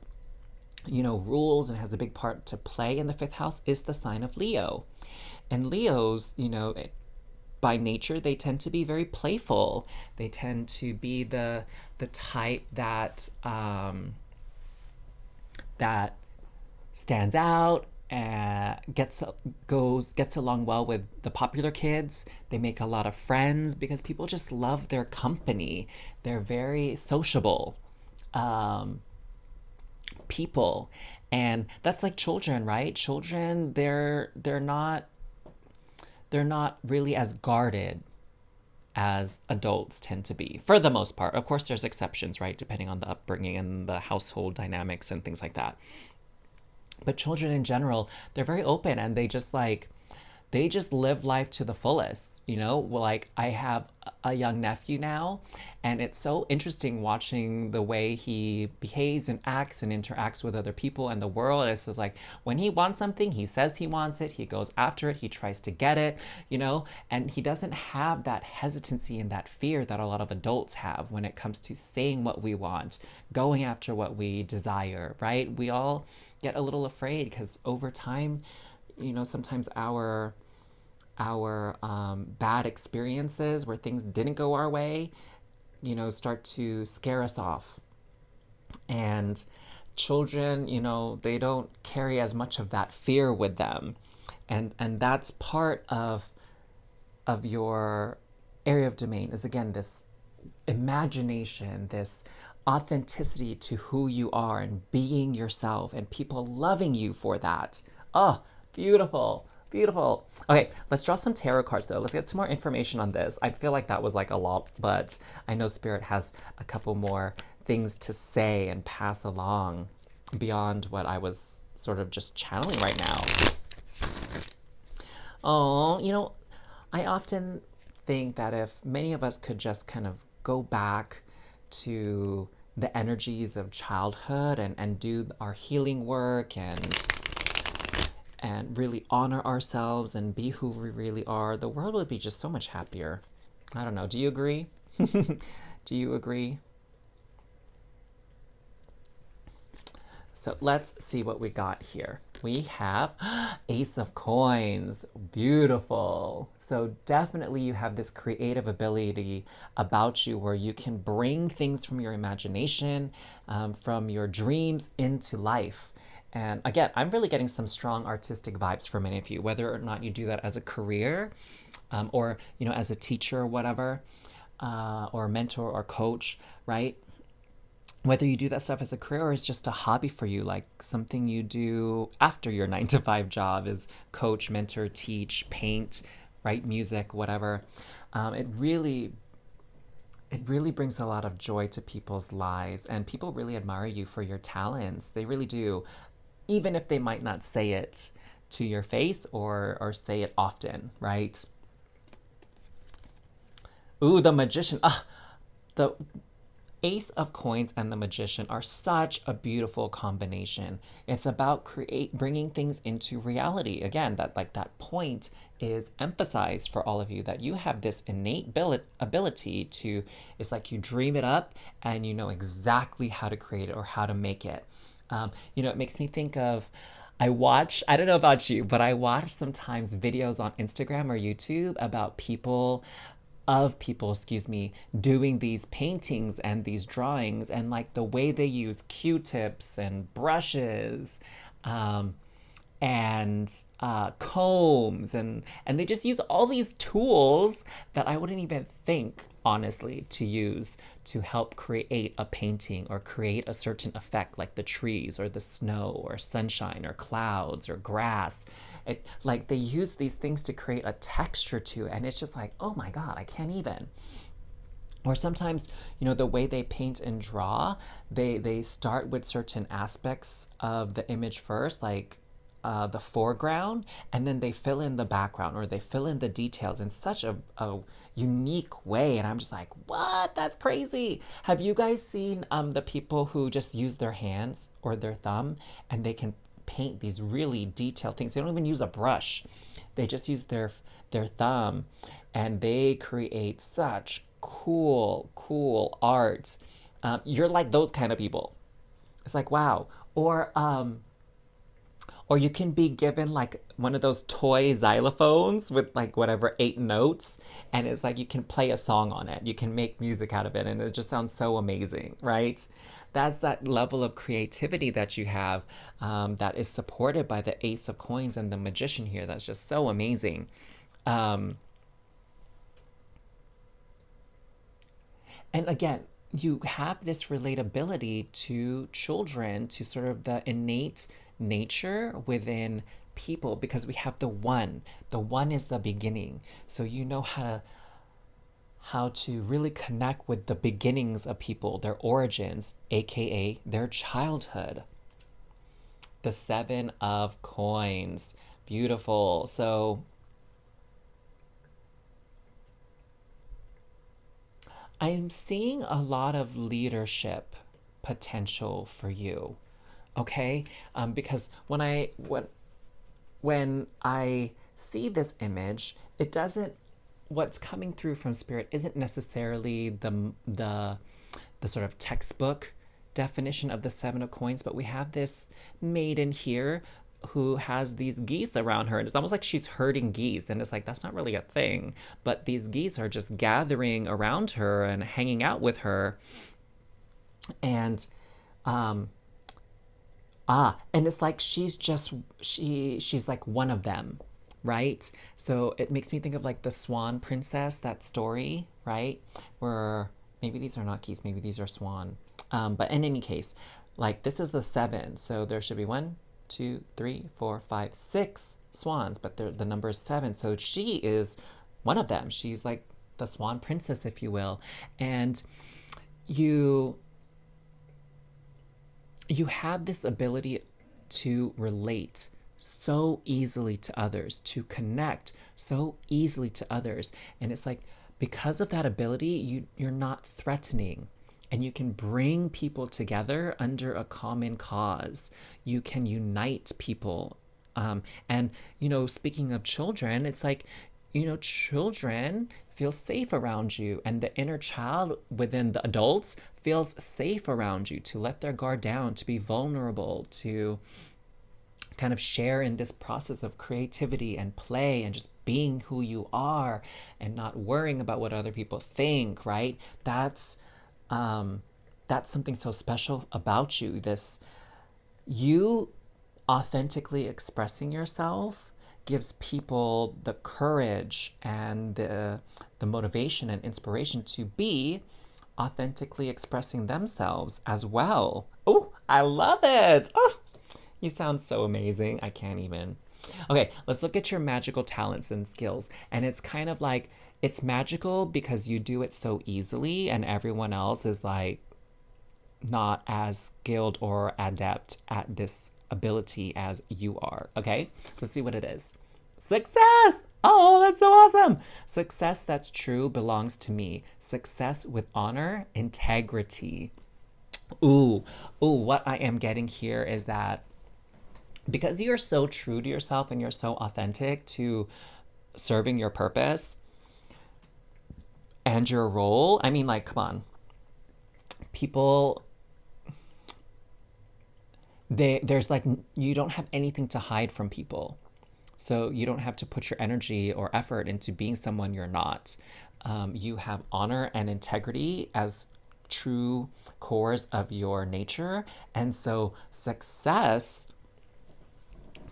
rules and has a big part to play in the fifth house is the sign of Leo. And Leos, by nature, they tend to be very playful. They tend to be the type that that stands out, gets along well with the popular kids. They make a lot of friends because people just love their company. They're very sociable people, and that's like children, right? Children, they're not really as guarded as adults tend to be, for the most part. Of course, there's exceptions, right? Depending on the upbringing and the household dynamics and things like that. But children in general, they're very open and they just live life to the fullest, Like I have a young nephew now, and it's so interesting watching the way he behaves and acts and interacts with other people and the world. It's just like when he wants something, he says he wants it, he goes after it, he tries to get it, and he doesn't have that hesitancy and that fear that a lot of adults have when it comes to saying what we want, going after what we desire, right? We all get a little afraid because over time, sometimes our bad experiences where things didn't go our way, start to scare us off. And children, they don't carry as much of that fear with them. And that's part of your area of domain is, again, this imagination, this authenticity to who you are and being yourself and people loving you for that. Oh, beautiful. Beautiful. Okay, let's draw some tarot cards though. Let's get some more information on this. I feel like that was like a lot, but I know Spirit has a couple more things to say and pass along beyond what I was sort of just channeling right now. Oh, I often think that if many of us could just kind of go back to the energies of childhood and do our healing work and really honor ourselves and be who we really are, the world would be just so much happier. I don't know. Do you agree? Do you agree? So let's see what we got here. We have Ace of Coins. Beautiful. So definitely you have this creative ability about you where you can bring things from your imagination, from your dreams into life. And again, I'm really getting some strong artistic vibes for many of you, whether or not you do that as a career, or as a teacher or whatever, or mentor or coach, right? Whether you do that stuff as a career or it's just a hobby for you, like something you do after your 9 to 5 job is coach, mentor, teach, paint, write music, whatever. It really brings a lot of joy to people's lives, and people really admire you for your talents. They really do, even if they might not say it to your face or say it often, right? Ooh, the Magician. The Ace of Coins and the Magician are such a beautiful combination. It's about bringing things into reality. Again, that point is emphasized for all of you, that you have this innate ability to, it's like you dream it up and you know exactly how to create it or how to make it. It makes me think of, I don't know about you, but I watch sometimes videos on Instagram or YouTube about people, doing these paintings and these drawings, and like the way they use Q-tips and brushes, and combs, and they just use all these tools that I wouldn't even think, honestly, to use to help create a painting or create a certain effect, like the trees or the snow or sunshine or clouds or grass. Like they use these things to create a texture to it, and it's just like, oh my God, I can't even. Or sometimes, the way they paint and draw, they start with certain aspects of the image first, like the foreground, and then they fill in the background or they fill in the details in such a unique way. And I'm just like, what? That's crazy. Have you guys seen the people who just use their hands or their thumb and they can paint these really detailed things? They don't even use a brush. They just use their thumb, and they create such cool art. You're like those kind of people. It's like, wow. Or you can be given like one of those toy xylophones with like whatever 8 notes, and it's like you can play a song on it. You can make music out of it, and it just sounds so amazing, right? That's that level of creativity that you have, that is supported by the Ace of Coins and the Magician here. That's just so amazing. And again, you have this relatability to children, to sort of the innate nature within people, because we have the one. The one is the beginning. So you know how to really connect with the beginnings of people, their origins, aka their childhood. The 7 of Coins. Beautiful. So I'm seeing a lot of leadership potential for you. Okay? Because when I see this image, it doesn't, what's coming through from Spirit isn't necessarily the sort of textbook definition of the 7 of Coins, but we have this maiden here who has these geese around her, and it's almost like she's herding geese, and it's like, that's not really a thing, but these geese are just gathering around her and hanging out with her. And and it's like she's like one of them, right? So it makes me think of like the Swan Princess, that story, right? Where maybe these are not geese, maybe these are swan. But in any case, like this is the 7. So there should be 1, 2, 3, 4, 5, 6 swans, but the number is 7. So she is one of them. She's like the swan princess, if you will. And you have this ability to relate so easily to others, to connect so easily to others. And it's like, because of that ability, you're not threatening, and you can bring people together under a common cause. You can unite people. And, speaking of children, it's like, children feel safe around you, and the inner child within the adults feels safe around you to let their guard down, to be vulnerable, to kind of share in this process of creativity and play and just being who you are and not worrying about what other people think, right? That's something so special about you. You authentically expressing yourself gives people the courage and the motivation and inspiration to be authentically expressing themselves as well. Oh, I love it. Oh, you sound so amazing. I can't even. Okay, let's look at your magical talents and skills. And it's kind of like, it's magical because you do it so easily, and everyone else is like not as skilled or adept at this ability as you are. Okay, so let's see what it is. Success! Oh, that's so awesome. Success that's true belongs to me. Success with honor, integrity. Ooh, what I am getting here is that because you're so true to yourself and you're so authentic to serving your purpose and your role, I mean, like, come on. People, there's like, you don't have anything to hide from people. So you don't have to put your energy or effort into being someone you're not. You have honor and integrity as true cores of your nature. And so success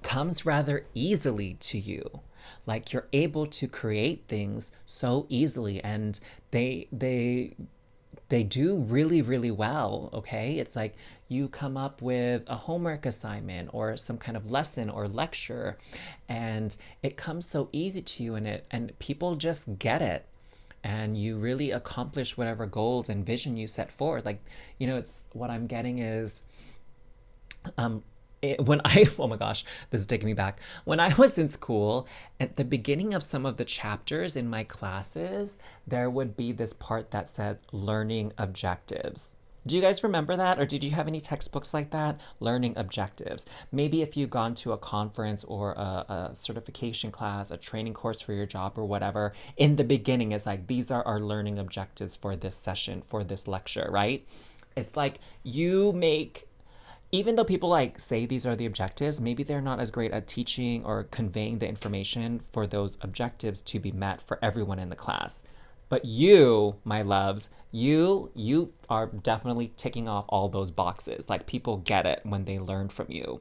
comes rather easily to you. Like, you're able to create things so easily, and they do really, really well, okay? It's like you come up with a homework assignment or some kind of lesson or lecture, and it comes so easy to you, and people just get it. And you really accomplish whatever goals and vision you set forward. Like, it's what I'm getting is oh my gosh, this is taking me back. When I was in school, at the beginning of some of the chapters in my classes, there would be this part that said learning objectives. Do you guys remember that? Or did you have any textbooks like that? Learning objectives. Maybe if you've gone to a conference or a certification class, a training course for your job or whatever, in the beginning, it's like, these are our learning objectives for this session, for this lecture, right? It's like even though people like say these are the objectives, maybe they're not as great at teaching or conveying the information for those objectives to be met for everyone in the class. But you, my loves, you are definitely ticking off all those boxes. Like, people get it when they learn from you.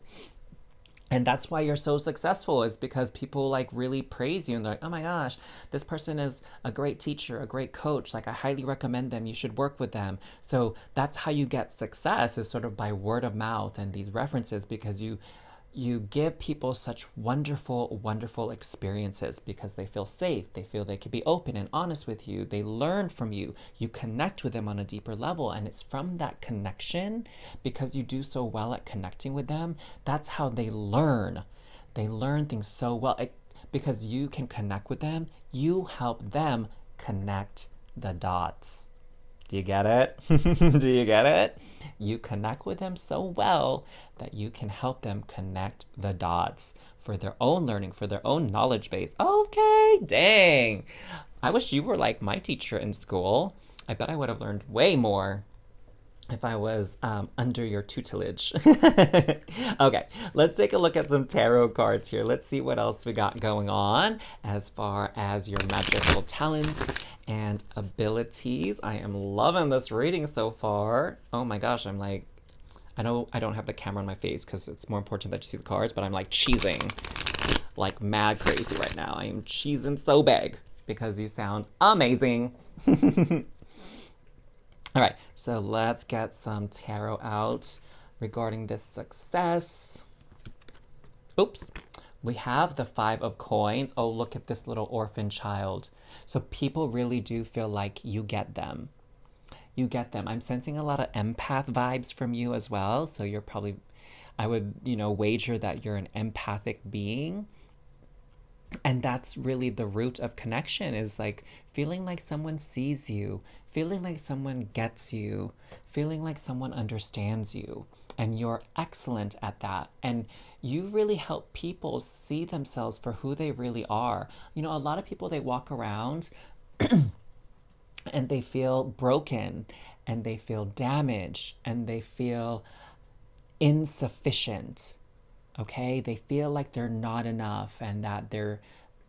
And that's why you're so successful, is because people like really praise you and they're like, oh my gosh, this person is a great teacher, a great coach. Like, I highly recommend them. You should work with them. So that's how you get success, is sort of by word of mouth and these references, because you give people such wonderful, wonderful experiences because they feel safe. They feel they can be open and honest with you. They learn from you. You connect with them on a deeper level. And it's from that connection, because you do so well at connecting with them, that's how they learn. They learn things so well. Because you can connect with them, you help them connect the dots. Do you get it? Do you get it? You connect with them so well that you can help them connect the dots for their own learning, for their own knowledge base. Okay, dang. I wish you were like my teacher in school. I bet I would have learned way more if I was under your tutelage. Okay, let's take a look at some tarot cards here. Let's see what else we got going on as far as your magical talents and abilities. I am loving this reading so far. Oh my gosh, I'm like, I know I don't have the camera on my face because it's more important that you see the cards, but I'm like cheesing like mad crazy right now. I am cheesing so big because you sound amazing. All right, so let's get some tarot out regarding this success. Oops. We have the Five of Coins. Oh, look at this little orphan child. So people really do feel like you get them. You get them. I'm sensing a lot of empath vibes from you as well. So you're probably, I would, wager that you're an empathic being. And that's really the root of connection, is like feeling like someone sees you, feeling like someone gets you, feeling like someone understands you. And you're excellent at that. And you really help people see themselves for who they really are. A lot of people, they walk around and they feel broken and they feel damaged and they feel insufficient. Okay, they feel like they're not enough and that they're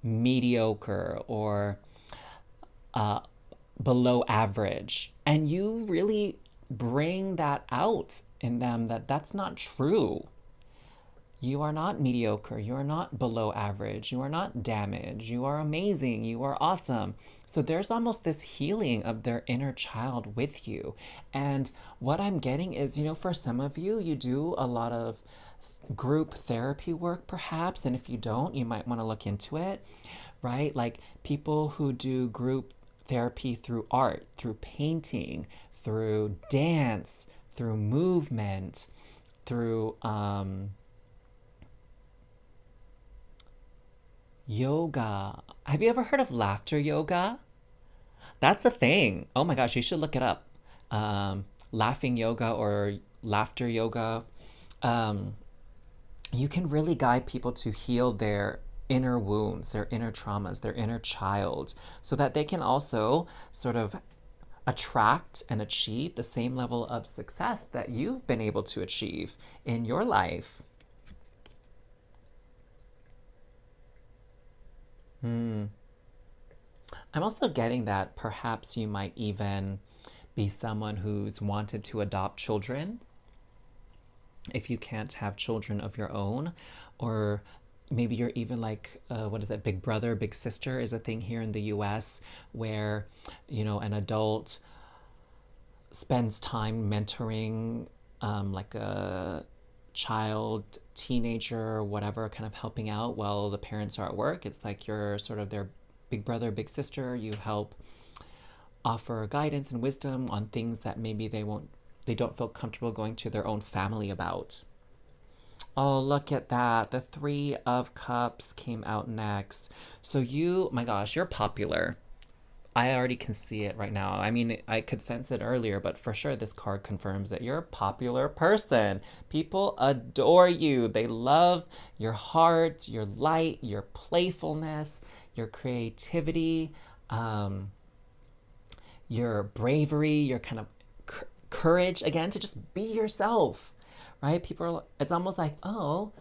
mediocre or below average. And you really bring that out in them, that that's not true. You are not mediocre. You are not below average. You are not damaged. You are amazing. You are awesome. So there's almost this healing of their inner child with you. And what I'm getting is, for some of you, you do a lot of group therapy work perhaps. And if you don't, you might want to look into it, right? Like people who do group therapy through art, through painting, through dance, through movement, through yoga. Have you ever heard of laughter yoga? That's a thing. Oh my gosh, you should look it up. Laughing yoga or laughter yoga. Um, you can really guide people to heal their inner wounds, their inner traumas, their inner child, so that they can also sort of attract and achieve the same level of success that you've been able to achieve in your life. I'm also getting that perhaps you might even be someone who's wanted to adopt children if you can't have children of your own. Or maybe you're even like, what is it, big brother, big sister is a thing here in the US, where, an adult spends time mentoring like a child, teenager, whatever, kind of helping out while the parents are at work. It's like you're sort of their big brother, big sister. You help offer guidance and wisdom on things that maybe they don't feel comfortable going to their own family about. Oh, look at that. The Three of Cups came out next. So you, my gosh, you're popular. I already can see it right now. I mean, I could sense it earlier, but for sure this card confirms that you're a popular person. People adore you. They love your heart, your light, your playfulness, your creativity, um, your bravery, your kind of courage, again, to just be yourself, right? People are, it's almost like, oh,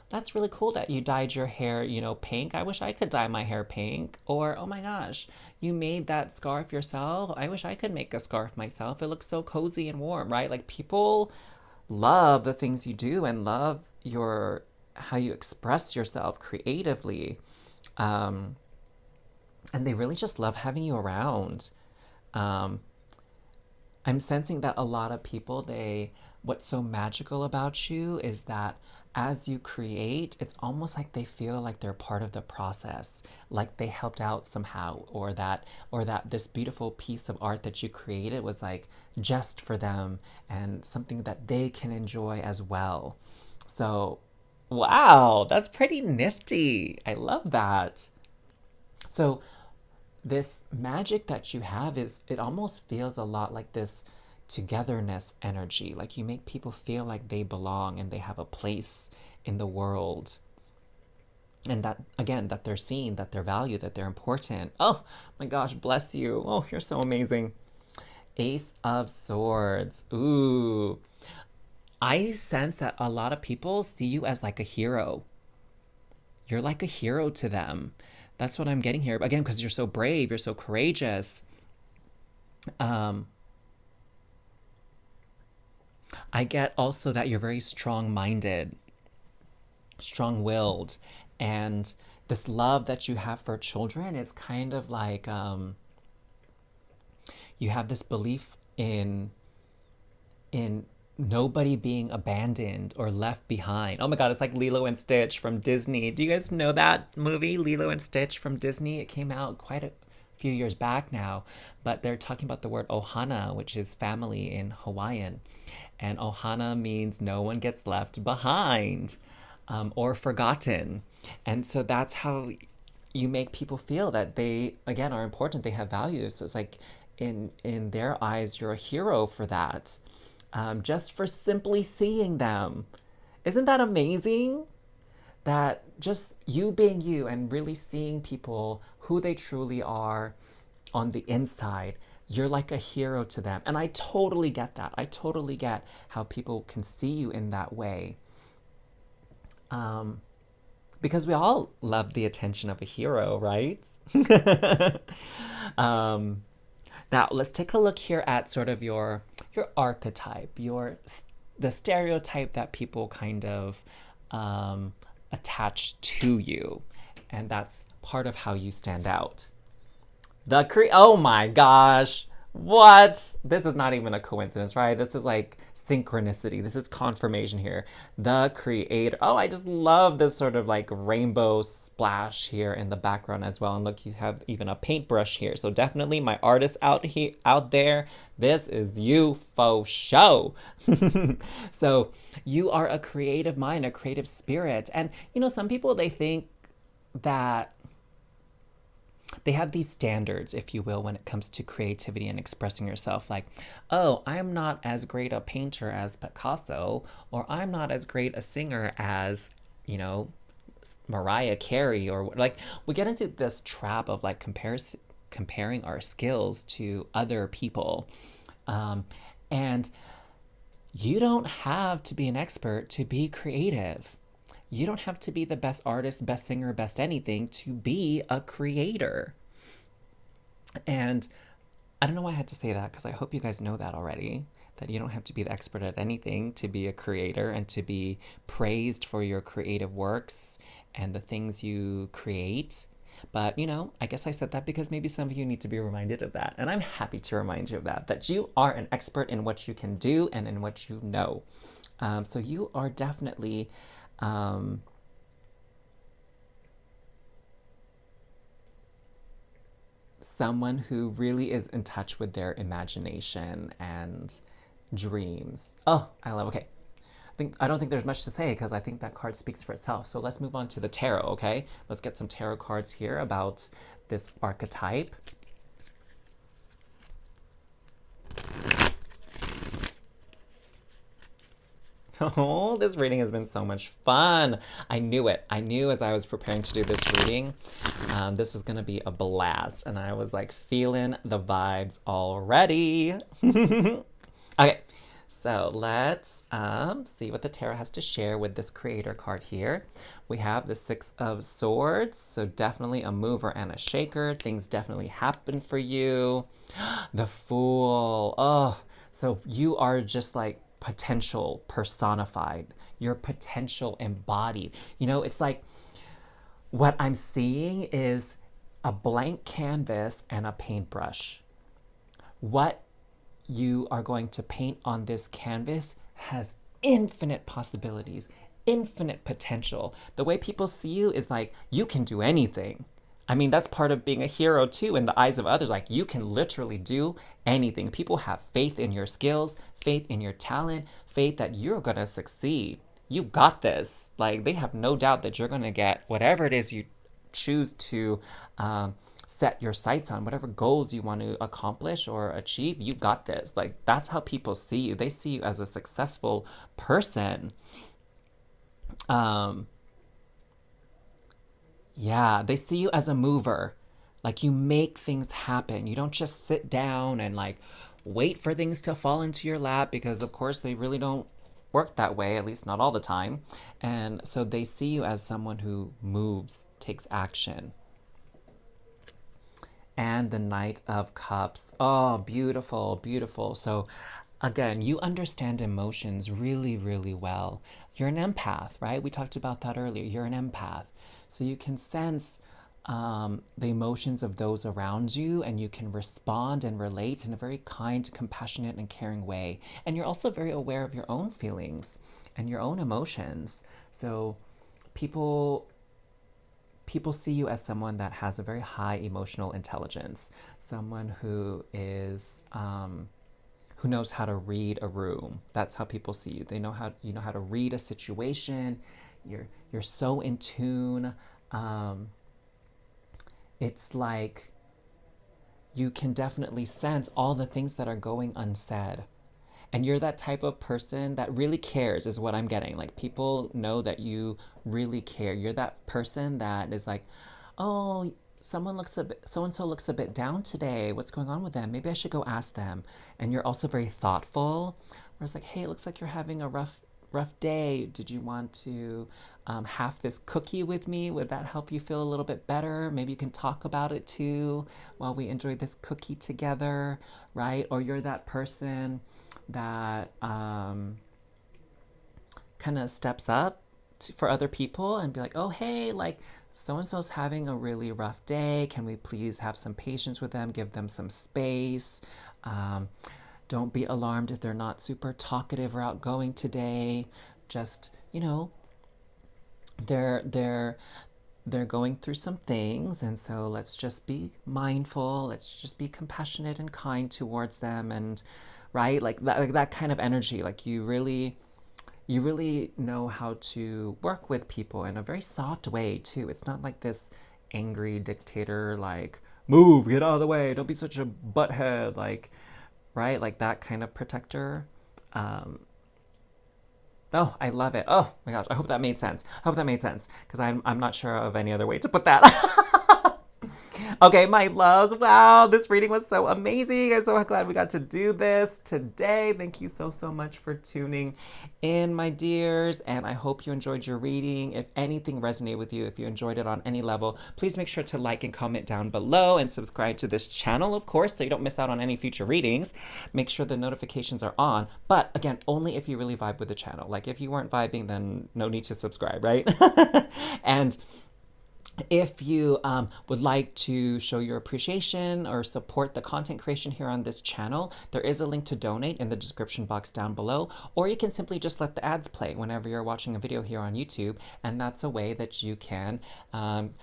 that's really cool that you dyed your hair, pink. I wish I could dye my hair pink. Or, oh my gosh, you made that scarf yourself. I wish I could make a scarf myself. It looks so cozy and warm, right? Like people love the things you do and love your how you express yourself creatively. Um, and they really just love having you around. Um, I'm sensing that a lot of people, what's so magical about you is that as you create, it's almost like they feel like they're part of the process, like they helped out somehow, or that this beautiful piece of art that you created was like just for them and something that they can enjoy as well. So, wow, that's pretty nifty. I love that. So, this magic that you have is, it almost feels a lot like this togetherness energy. Like you make people feel like they belong and they have a place in the world. And that, again, that they're seen, that they're valued, that they're important. Oh my gosh, bless you. Oh, you're so amazing. Ace of Swords. Ooh. I sense that a lot of people see you as like a hero. You're like a hero to them. That's what I'm getting here. Again, because you're so brave, you're so courageous. Um, I get also that you're very strong minded, strong willed. And this love that you have for children, it's kind of like you have this belief in in nobody being abandoned or left behind. Oh my god, it's like Lilo and Stitch from Disney. Do you guys know that movie, Lilo and Stitch from Disney? It came out quite a few years back now, but they're talking about the word ohana, which is family in Hawaiian. And ohana means no one gets left behind, or forgotten. And so that's how you make people feel that they, again, are important, they have values. So it's like in their eyes you're a hero for that, just for simply seeing them. Isn't that amazing? That just you being you and really seeing people who they truly are on the inside, you're like a hero to them. And I totally get that. I totally get how people can see you in that way. Because we all love the attention of a hero, right? um, Now let's take a look here at sort of your archetype, your the stereotype that people kind of attach to you, and that's part of how you stand out. Oh my gosh. What? This is not even a coincidence, right? This is like synchronicity. This is confirmation here. The creator. Oh, I just love this sort of like rainbow splash here in the background as well. And look, you have even a paintbrush here. So definitely my artists out there, this is you faux show. So you are a creative mind, a creative spirit. And you know, some people, they think that they have these standards, if you will, when it comes to creativity and expressing yourself. Like, oh, I'm not as great a painter as Picasso, or I'm not as great a singer as, you know, Mariah Carey, or like we get into this trap of like comparing our skills to other people. And you don't have to be an expert to be creative. You don't have to be the best artist, best singer, best anything to be a creator. And I don't know why I had to say that, because I hope you guys know that already, that you don't have to be the expert at anything to be a creator and to be praised for your creative works and the things you create. But, you know, I guess I said that because maybe some of you need to be reminded of that. And I'm happy to remind you of that, that you are an expert in what you can do and in what you know. So you are definitely someone who really is in touch with their imagination and dreams. Oh, I love. Okay, I don't think there's much to say because I think that card speaks for itself. So let's move on to the tarot. Okay, let's get some tarot cards here about this archetype. Oh, this reading has been so much fun. I knew it. I knew as I was preparing to do this reading, this was going to be a blast. And I was like feeling the vibes already. Okay, so let's see what the tarot has to share with this creator card here. We have the Six of Swords. So definitely a mover and a shaker. Things definitely happen for you. The Fool. Oh, so you are just like potential personified, your potential embodied. You know, it's like what I'm seeing is a blank canvas and a paintbrush. What you are going to paint on this canvas has infinite possibilities, infinite potential. The way people see you is like, you can do anything. I mean, that's part of being a hero too in the eyes of others. Like, you can literally do anything. People have faith in your skills, faith in your talent, faith that you're gonna succeed. You got this. Like, they have no doubt that you're gonna get whatever it is you choose to set your sights on, whatever goals you want to accomplish or achieve. You got this. Like, that's how people see you. They see you as a successful person. Yeah, they see you as a mover. Like, you make things happen. You don't just sit down and like wait for things to fall into your lap, because of course they really don't work that way, at least not all the time. And so they see you as someone who moves, takes action. And the Knight of Cups. Oh, beautiful, beautiful. So again, you understand emotions really, really well. You're an empath, right? We talked about that earlier. You're an empath. So you can sense the emotions of those around you, and you can respond and relate in a very kind, compassionate, and caring way. And you're also very aware of your own feelings and your own emotions. So people people see you as someone that has a very high emotional intelligence, someone who knows how to read a room. That's how people see you. They know how you know how to read a situation. You're so in tune. Um, it's like you can definitely sense all the things that are going unsaid. And you're that type of person that really cares, is what I'm getting. Like, people know that you really care. You're that person that is like, oh, someone looks a bit, so and so looks a bit down today. What's going on with them? Maybe I should go ask them. And you're also very thoughtful. Where it's like, hey, it looks like you're having a rough day. Did you want to have this cookie with me? Would that help you feel a little bit better? Maybe you can talk about it too while we enjoy this cookie together, right? Or you're that person that kind of steps up for other people and be like, oh, hey, like, so and so's having a really rough day. Can we please have some patience with them? Give them some space. Um, don't be alarmed if they're not super talkative or outgoing today. Just, they're they're going through some things, and so let's just be mindful. Let's just be compassionate and kind towards them, and right, like that kind of energy. Like, you really know how to work with people in a very soft way too. It's not like this angry dictator, like, move, get out of the way, don't be such a butthead, like, right, like that kind of protector. Um, oh, I love it. Oh my gosh, I hope that made sense. I hope that made sense, because I'm not sure of any other way to put that. Okay, my loves. Wow, this reading was so amazing. I'm so glad we got to do this today. Thank you so, so much for tuning in, my dears. And I hope you enjoyed your reading. If anything resonated with you, if you enjoyed it on any level, please make sure to like and comment down below and subscribe to this channel, of course, so you don't miss out on any future readings. Make sure the notifications are on. But again, only if you really vibe with the channel. Like, if you weren't vibing, then no need to subscribe, right? And if you would like to show your appreciation or support the content creation here on this channel, there is a link to donate in the description box down below, or you can simply just let the ads play whenever you're watching a video here on YouTube, and that's a way that you can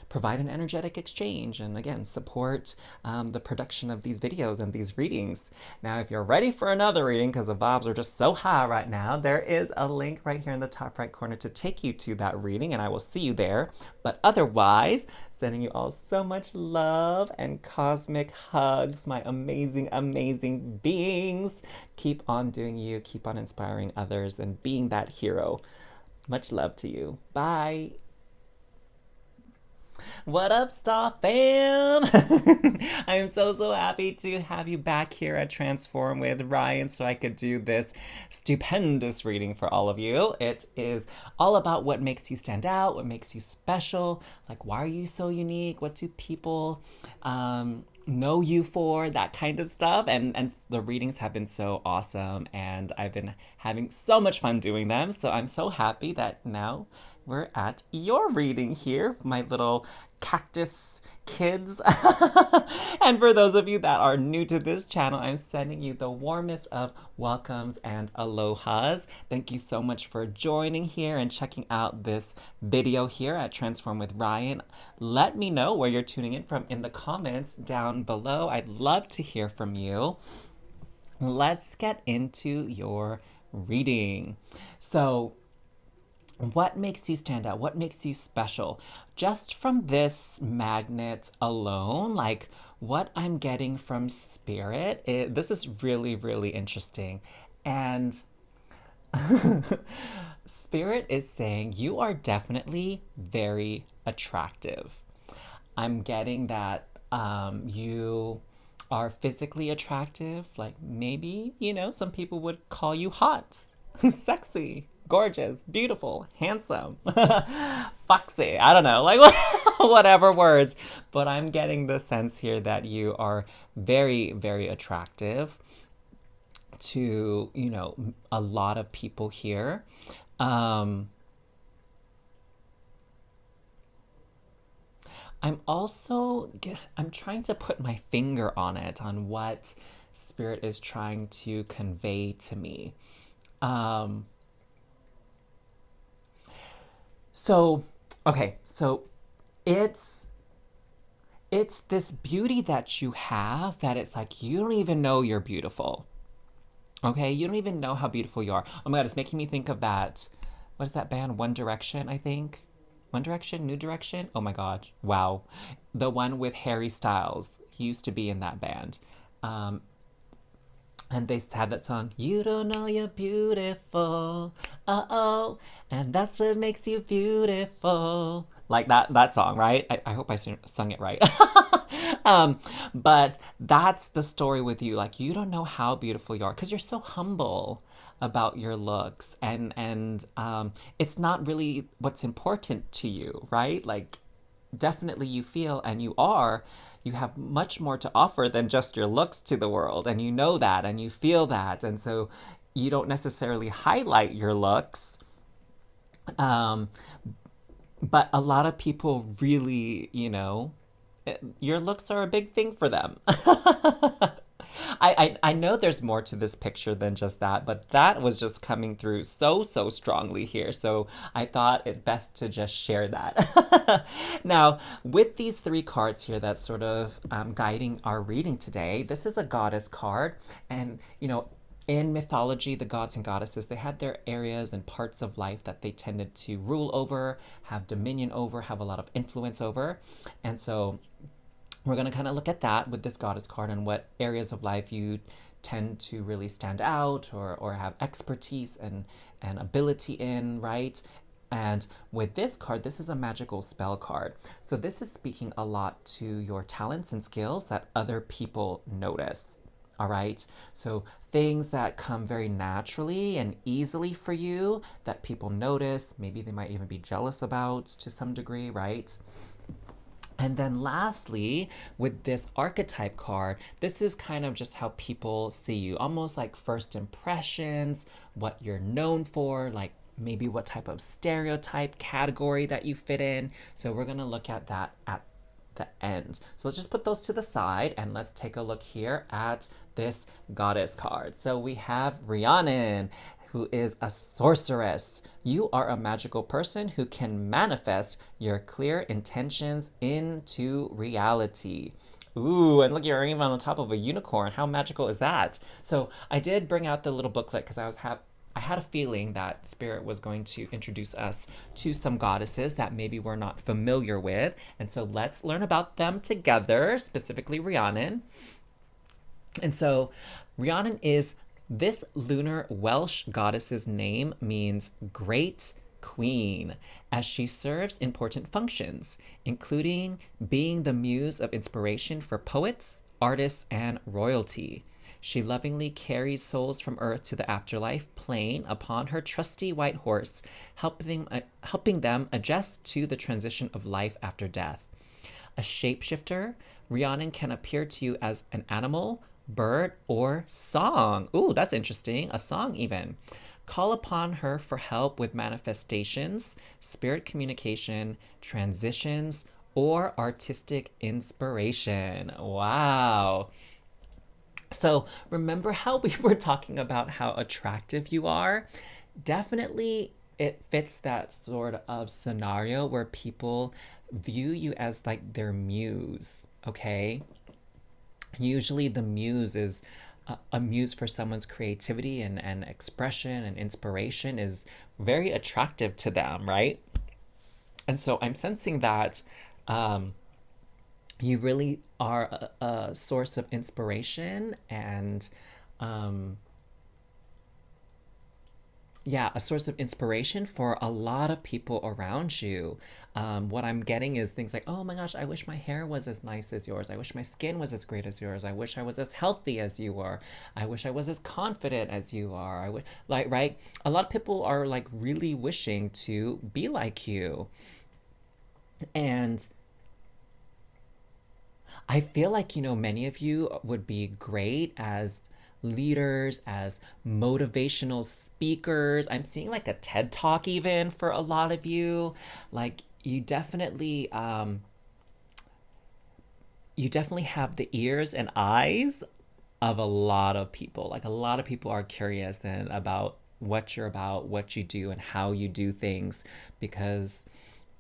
provide an energetic exchange and, again, support the production of these videos and these readings. Now, if you're ready for another reading, because the vibes are just so high right now, there is a link right here in the top right corner to take you to that reading, and I will see you there. But otherwise, sending you all so much love and cosmic hugs, my amazing, amazing beings. Keep on doing you, keep on inspiring others, and being that hero. Much love to you. Bye. What up, Star Fam? I am so, so happy to have you back here at Transform with Ryan so I could do this stupendous reading for all of you. It is all about what makes you stand out, what makes you special, like, why are you so unique? What do people know you for? That kind of stuff. And the readings have been so awesome, and I've been having so much fun doing them. So I'm so happy that now we're at your reading here, my little cactus kids. And for those of you that are new to this channel, I'm sending you the warmest of welcomes and alohas. Thank you so much for joining here and checking out this video here at Transform with Ryan. Let me know where you're tuning in from in the comments down below. I'd love to hear from you. Let's get into your reading. So, what makes you stand out? What makes you special? Just from this magnet alone, like, what I'm getting from Spirit, this is really, really interesting. And Spirit is saying you are definitely very attractive. I'm getting that you are physically attractive. Like, maybe, some people would call you hot, sexy, gorgeous, beautiful, handsome, foxy. I don't know, like, whatever words. But I'm getting the sense here that you are very, very attractive to, a lot of people here. I'm I'm also I'm trying to put my finger on it on what spirit is trying to convey to me. Um, so okay, so it's it's this beauty that you have that it's like you don't even know you're beautiful. Okay, you don't even know how beautiful you are. Oh my god, it's making me think of that. What is that band? One Direction, I think. One Direction, New Direction. Oh my god, wow, the one with Harry Styles. He used to be in that band, um, and they had that song. You don't know you're beautiful, oh, and that's what makes you beautiful. Like that song, right? I hope I sung it right. um, but that's the story with you. Like you don't know how beautiful you are because you're so humble about your looks, and it's not really what's important to you, right? Like definitely you feel and you have much more to offer than just your looks to the world, and you know that and you feel that, and so you don't necessarily highlight your looks. um, but a lot of people really, your looks are a big thing for them. I know there's more to this picture than just that, but that was just coming through so strongly here. So I thought it best to just share that. Now, with these three cards here that's sort of guiding our reading today, this is a goddess card. And, in mythology, the gods and goddesses, they had their areas and parts of life that they tended to rule over, have dominion over, have a lot of influence over. And so we're going to kind of look at that with this goddess card and what areas of life you tend to really stand out or have expertise and ability in, right? And with this card, this is a magical spell card. So this is speaking a lot to your talents and skills that other people notice. All right. So things that come very naturally and easily for you that people notice, maybe they might even be jealous about to some degree, right? And then lastly, with this archetype card, this is kind of just how people see you, almost like first impressions, what you're known for, like maybe what type of stereotype category that you fit in. So we're going to look at that at the end. So let's just put those to the side and let's take a look here at this goddess card. So we have Rhiannon, who is a sorceress. You are a magical person who can manifest your clear intentions into reality. Ooh, and look, you're even on top of a unicorn. How magical is that? So I did bring out the little booklet because I had a feeling that Spirit was going to introduce us to some goddesses that maybe we're not familiar with. And so let's learn about them together, specifically Rhiannon. And so Rhiannon is this lunar Welsh goddess's name means great queen, as she serves important functions, including being the muse of inspiration for poets, artists, and royalty. She lovingly carries souls from Earth to the afterlife plane upon her trusty white horse, helping them adjust to the transition of life after death. A shapeshifter, Rhiannon can appear to you as an animal, bird, or song. Ooh, that's interesting. A song, even. Call upon her for help with manifestations, spirit communication, transitions, or artistic inspiration. Wow. So remember how we were talking about how attractive you are? Definitely it fits that sort of scenario where people view you as like their muse, okay? Usually the muse is a muse for someone's creativity and expression and inspiration is very attractive to them, right? And so I'm sensing that you really are a source of inspiration and um, yeah, a source of inspiration for a lot of people around you. What I'm getting is things like, oh my gosh, I wish my hair was as nice as yours. I wish my skin was as great as yours. I wish I was as healthy as you are. I wish I was as confident as you are. I would like, right? A lot of people are like really wishing to be like you. And I feel like, many of you would be great as leaders, as motivational speakers. I'm seeing like a TED talk even for a lot of you. Like, you definitely you definitely have the ears and eyes of a lot of people. Like a lot of people are curious and about what you're about, what you do, and how you do things because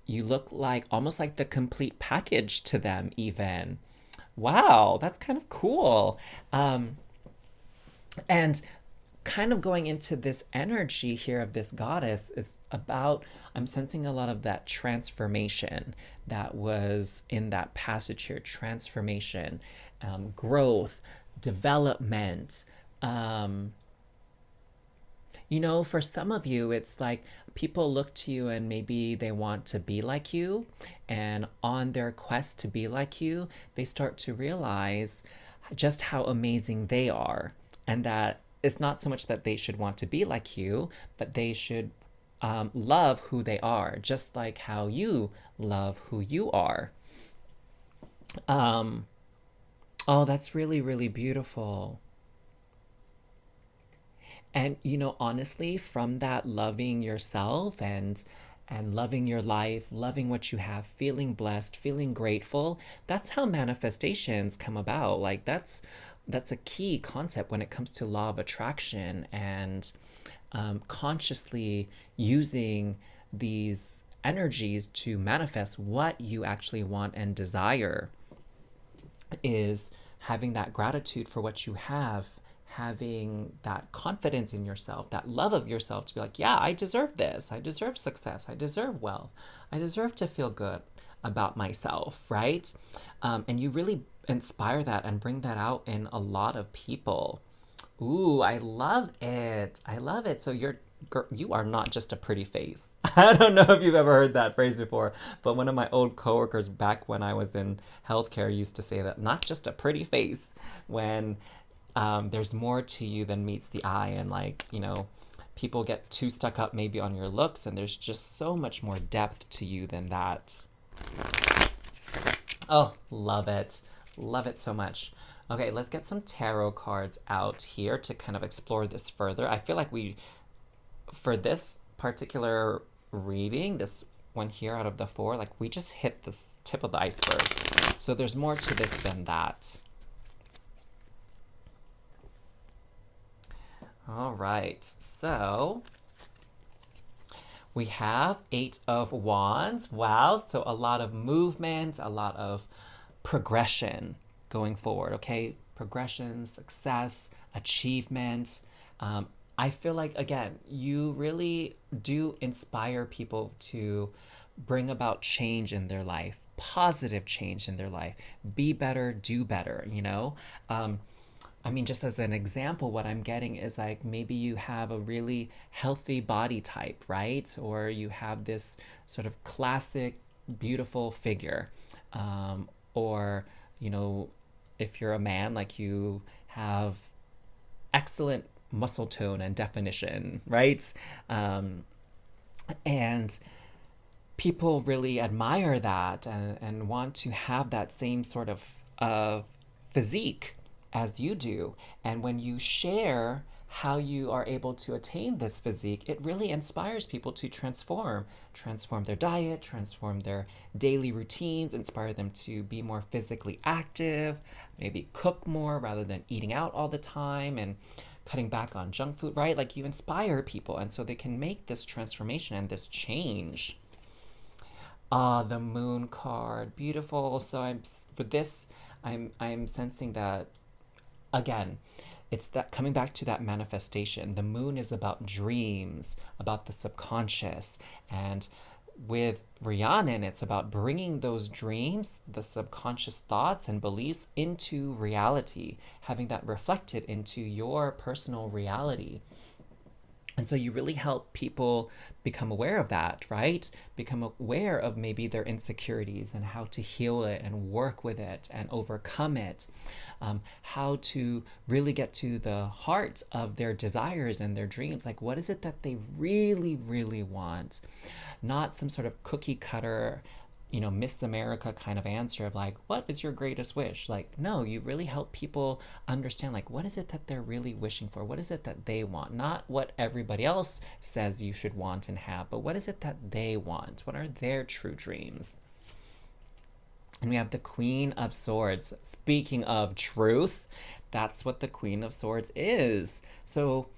you look like almost like the complete package to them, even. Wow, that's kind of cool. Um, and kind of going into this energy here of this goddess is about, I'm sensing a lot of that transformation that was in that passage here, transformation, growth, development. Um, for some of you, it's like people look to you and maybe they want to be like you. And on their quest to be like you, they start to realize just how amazing they are. And that it's not so much that they should want to be like you, but they should love who they are, just like how you love who you are. Um, oh, that's really, really beautiful. And honestly, from that loving yourself and loving your life, loving what you have, feeling blessed, feeling grateful, that's how manifestations come about. Like that's a key concept when it comes to law of attraction and consciously using these energies to manifest what you actually want and desire is having that gratitude for what you have, having that confidence in yourself, that love of yourself to be like, yeah, I deserve this. I deserve success. I deserve wealth. I deserve to feel good about myself, right? And you really inspire that and bring that out in a lot of people. Ooh, I love it. I love it. So you are not just a pretty face. I don't know if you've ever heard that phrase before, but one of my old coworkers back when I was in healthcare used to say that not just a pretty face when there's more to you than meets the eye. And like, people get too stuck up maybe on your looks, and there's just so much more depth to you than that. Oh, love it. Love it so much. Okay, let's get some tarot cards out here to kind of explore this further. I feel like for this particular reading, this one here out of the four, like we just hit the tip of the iceberg. So there's more to this than that. All right, so we have Eight of Wands. Wow, so a lot of movement, a lot of progression going forward, okay? Progression, success, achievement. I feel like, again, you really do inspire people to bring about change in their life, positive change in their life, be better, do better. I mean, just as an example, what I'm getting is like maybe you have a really healthy body type, right? Or you have this sort of classic, beautiful figure. Or, if you're a man, like you have excellent muscle tone and definition, right? And people really admire that and want to have that same sort of physique as you do. And when you share how you are able to attain this physique, it really inspires people to transform their diet, transform their daily routines, inspire them to be more physically active, maybe cook more rather than eating out all the time and cutting back on junk food, right? Like you inspire people, and so they can make this transformation and this change. Ah, the moon card, beautiful. So I'm sensing that again, it's that coming back to that manifestation. The moon is about dreams, about the subconscious. And with Rhiannon, it's about bringing those dreams, the subconscious thoughts and beliefs into reality, having that reflected into your personal reality. And so you really help people become aware of that, right? Become aware of maybe their insecurities and how to heal it and work with it and overcome it. How to really get to the heart of their desires and their dreams. Like, what is it that they really, really want? Not some sort of cookie cutter, Miss America kind of answer of like, what is your greatest wish? Like, no, you really help people understand, like, what is it that they're really wishing for? What is it that they want? Not what everybody else says you should want and have, but what is it that they want? What are their true dreams? And we have the Queen of Swords. Speaking of truth, that's what the Queen of Swords is. So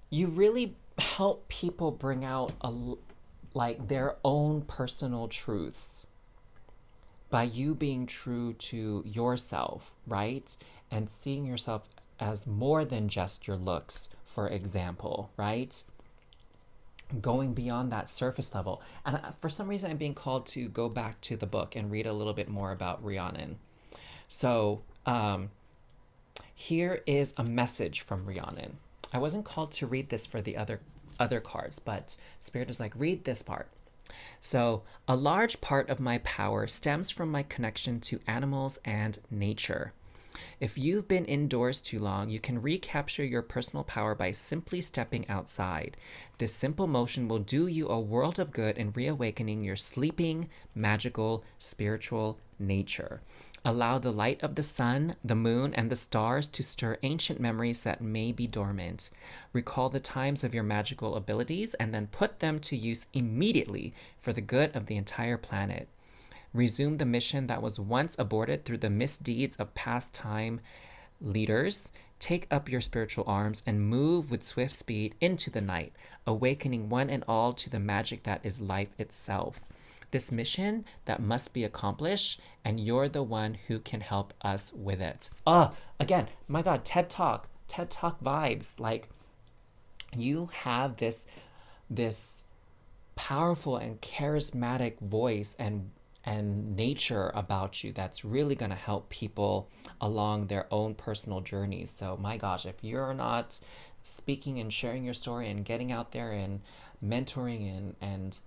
you really help people bring out like their own personal truths by you being true to yourself, right? And seeing yourself as more than just your looks, for example, right? Going beyond that surface level. And for some reason, I'm being called to go back to the book and read a little bit more about Rhiannon. So here is a message from Rhiannon. I wasn't called to read this for the other cards, but Spirit is like, read this part. So, a large part of my power stems from my connection to animals and nature. If you've been indoors too long, you can recapture your personal power by simply stepping outside. This simple motion will do you a world of good in reawakening your sleeping, magical, spiritual nature. Allow the light of the sun, the moon, and the stars to stir ancient memories that may be dormant. Recall the times of your magical abilities and then put them to use immediately for the good of the entire planet. Resume the mission that was once aborted through the misdeeds of past time leaders. Take up your spiritual arms and move with swift speed into the night, awakening one and all to the magic that is life itself. This mission that must be accomplished, and you're the one who can help us with it. Again, my God, TED Talk vibes. Like, you have this powerful and charismatic voice and nature about you that's really going to help people along their own personal journeys. So my gosh, if you're not speaking and sharing your story and getting out there and mentoring and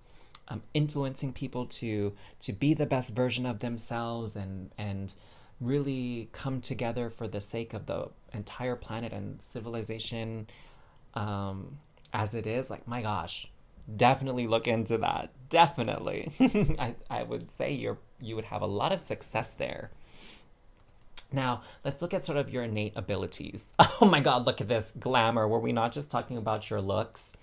influencing people to be the best version of themselves and really come together for the sake of the entire planet and civilization as it is, like, my gosh, definitely look into that. Definitely. I would say you would have a lot of success there. Now, let's look at sort of your innate abilities. Oh my God, look at this glamour. Were we not just talking about your looks?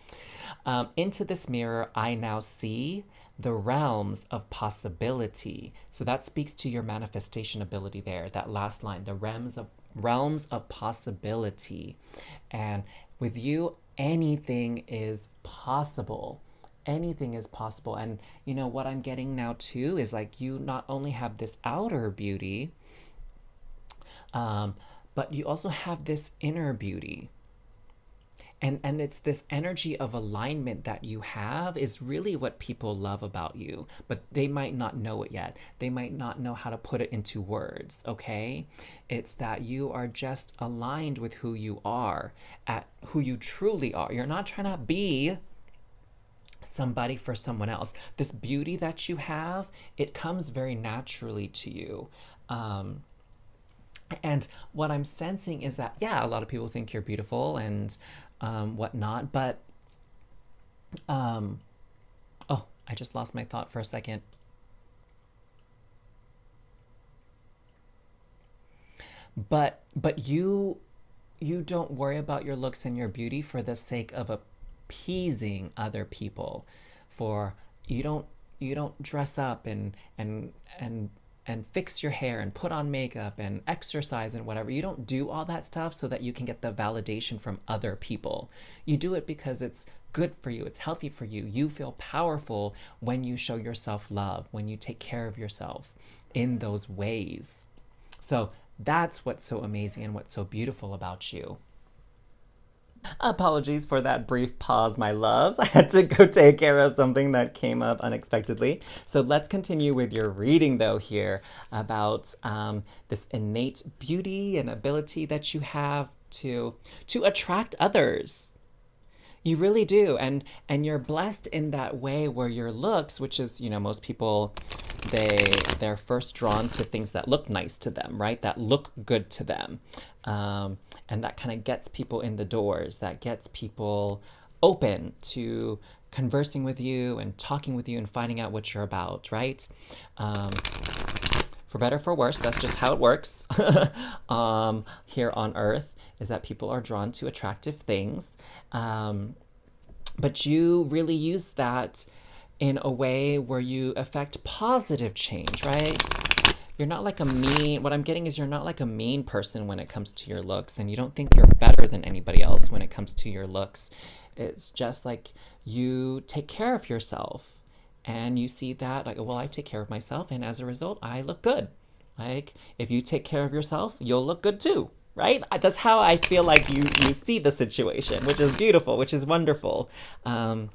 Into this mirror, I now see the realms of possibility. So that speaks to your manifestation ability there. That last line, the realms of possibility. And with you, anything is possible. Anything is possible. And you know what I'm getting now too is like, you not only have this outer beauty, but you also have this inner beauty. And it's this energy of alignment that you have is really what people love about you, but they might not know it yet. They might not know how to put it into words, okay? It's that you are just aligned with who you are, at who you truly are. You're not trying to be somebody for someone else. This beauty that you have, it comes very naturally to you. And what I'm sensing is that, yeah, a lot of people think you're beautiful and whatnot, but oh, I just lost my thought for a second. But you don't worry about your looks and your beauty for the sake of appeasing other people. For you don't dress up and fix your hair and put on makeup and exercise and whatever. You don't do all that stuff so that you can get the validation from other people. You do it because it's good for you, it's healthy for you. You feel powerful when you show yourself love, when you take care of yourself in those ways. So that's what's so amazing and what's so beautiful about you. Apologies for that brief pause, my loves. I had to go take care of something that came up unexpectedly. So let's continue with your reading, though, here about this innate beauty and ability that you have to attract others. You really do, and you're blessed in that way where your looks, which is, you know, most people, they're first drawn to things that look nice to them, right? That look good to them. And that kind of gets people in the doors, that gets people open to conversing with you and talking with you and finding out what you're about, right? For better, for worse, that's just how it works here on Earth, is that people are drawn to attractive things. But you really use that in a way where you affect positive change, right? You're not like a mean, what I'm getting is you're not like a mean person when it comes to your looks, and you don't think you're better than anybody else when it comes to your looks. It's just like you take care of yourself and you see that, like, well, I take care of myself, and as a result, I look good. Like, if you take care of yourself, you'll look good too, right? That's how I feel like you see the situation, which is beautiful, which is wonderful. Um,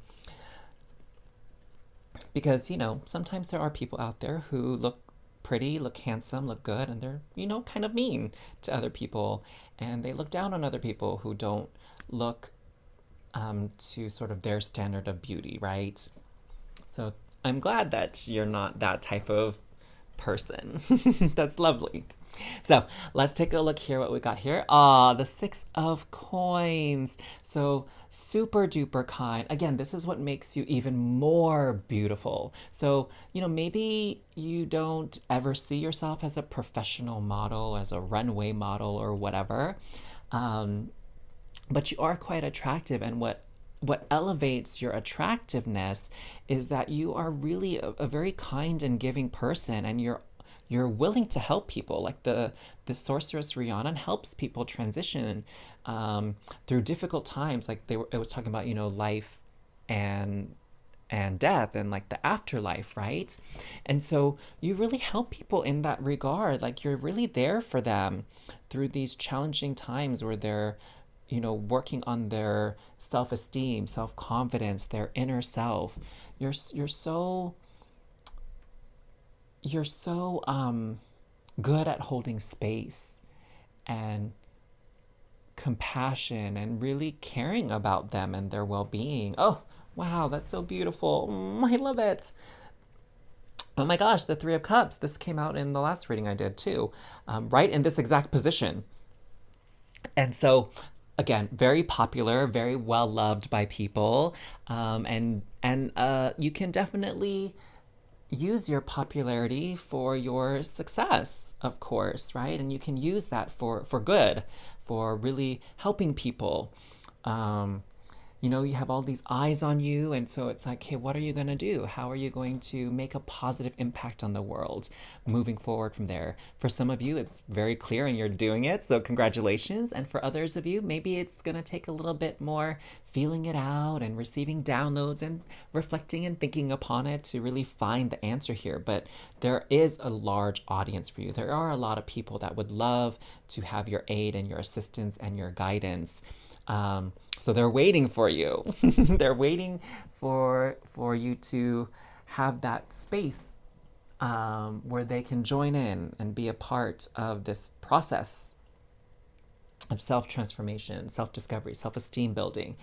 because sometimes there are people out there who look pretty, look handsome, look good, and they're kind of mean to other people, and they look down on other people who don't look to sort of their standard of beauty, right? So I'm glad that you're not that type of person. That's lovely. So let's take a look here what we got here. Ah, the 6 of coins. So super duper kind. Again, this is what makes you even more beautiful. So, maybe you don't ever see yourself as a professional model, as a runway model or whatever. Um, but you are quite attractive, and what elevates your attractiveness is that you are really a very kind and giving person, and you're willing to help people. Like the sorceress Rhiannon helps people transition through difficult times. Like it was talking about life and death and like the afterlife, right? And so you really help people in that regard. Like you're really there for them through these challenging times where they're working on their self-esteem, self-confidence, their inner self. You're so good at holding space and compassion and really caring about them and their well-being. Oh, wow, that's so beautiful. I love it. Oh my gosh, the 3 of Cups. This came out in the last reading I did too, right in this exact position. And so, again, very popular, very well loved by people, and you can definitely use your popularity for your success, of course, right? And you can use that for good, for really helping people. Um, you have all these eyes on you, and so it's like, hey, what are you going to do? How are you going to make a positive impact on the world moving forward from there? For some of you, it's very clear and you're doing it, so congratulations. And for others of you, maybe it's going to take a little bit more feeling it out and receiving downloads and reflecting and thinking upon it to really find the answer here. But there is a large audience for you. There are a lot of people that would love to have your aid and your assistance and your guidance. So they're waiting for you. They're waiting for you to have that space where they can join in and be a part of this process of self-transformation, self-discovery, self-esteem building,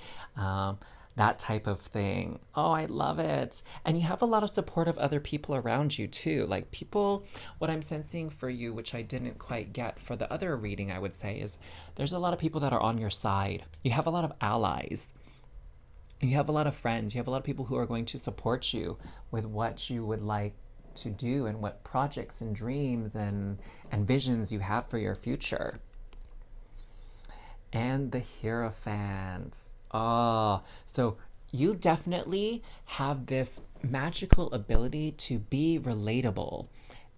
that type of thing. Oh, I love it. And you have a lot of support of other people around you too. Like people, what I'm sensing for you, which I didn't quite get for the other reading, I would say, is there's a lot of people that are on your side. You have a lot of allies. You have a lot of friends. You have a lot of people who are going to support you with what you would like to do and what projects and dreams and visions you have for your future. And the Hierophants. Oh, so you definitely have this magical ability to be relatable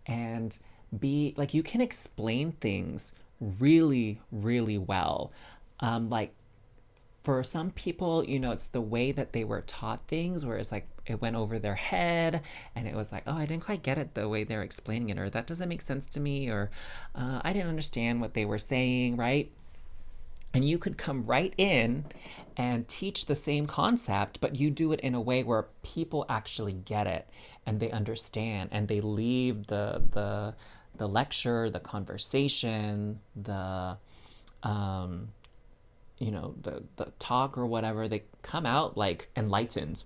and be like you can explain things really, really well. Like for some people, it's the way that they were taught things, where it's like it went over their head and it was like, oh, I didn't quite get it the way they're explaining it, or that doesn't make sense to me, or I didn't understand what they were saying, right? And you could come right in and teach the same concept, but you do it in a way where people actually get it and they understand, and they leave the lecture, the conversation, um, the talk or whatever. They come out like enlightened.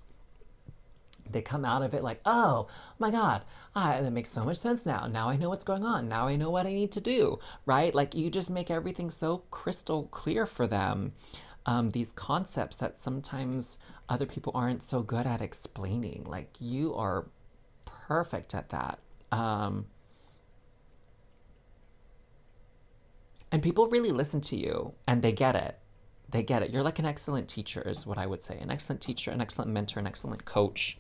They come out of it like, oh my God, that makes so much sense now. Now I know what's going on. Now I know what I need to do, right? Like you just make everything so crystal clear for them. These concepts that sometimes other people aren't so good at explaining. Like you are perfect at that. And people really listen to you and they get it. They get it. You're like an excellent teacher is what I would say. An excellent teacher, an excellent mentor, an excellent coach.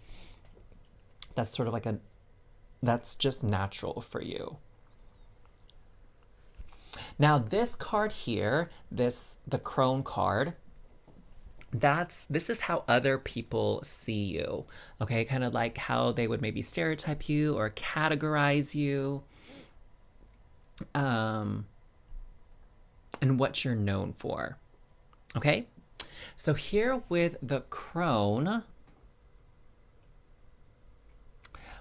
That's sort of like that's just natural for you. Now this card here, the crone card, this is how other people see you. Okay, kind of like how they would maybe stereotype you or categorize you. And what you're known for. Okay? So here with the crone,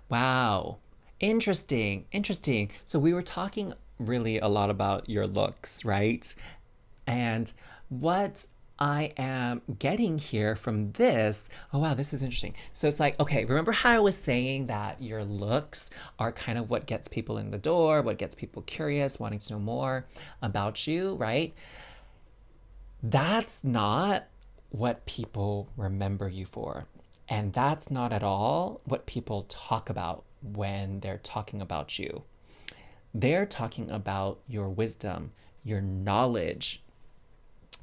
wow. Interesting. Interesting. So we were talking really a lot about your looks, right? And what I am getting here from this, oh wow, this is interesting. So it's like, okay, remember how I was saying that your looks are kind of what gets people in the door, what gets people curious, wanting to know more about you, right? That's not what people remember you for. And that's not at all what people talk about when they're talking about you. They're talking about your wisdom, your knowledge,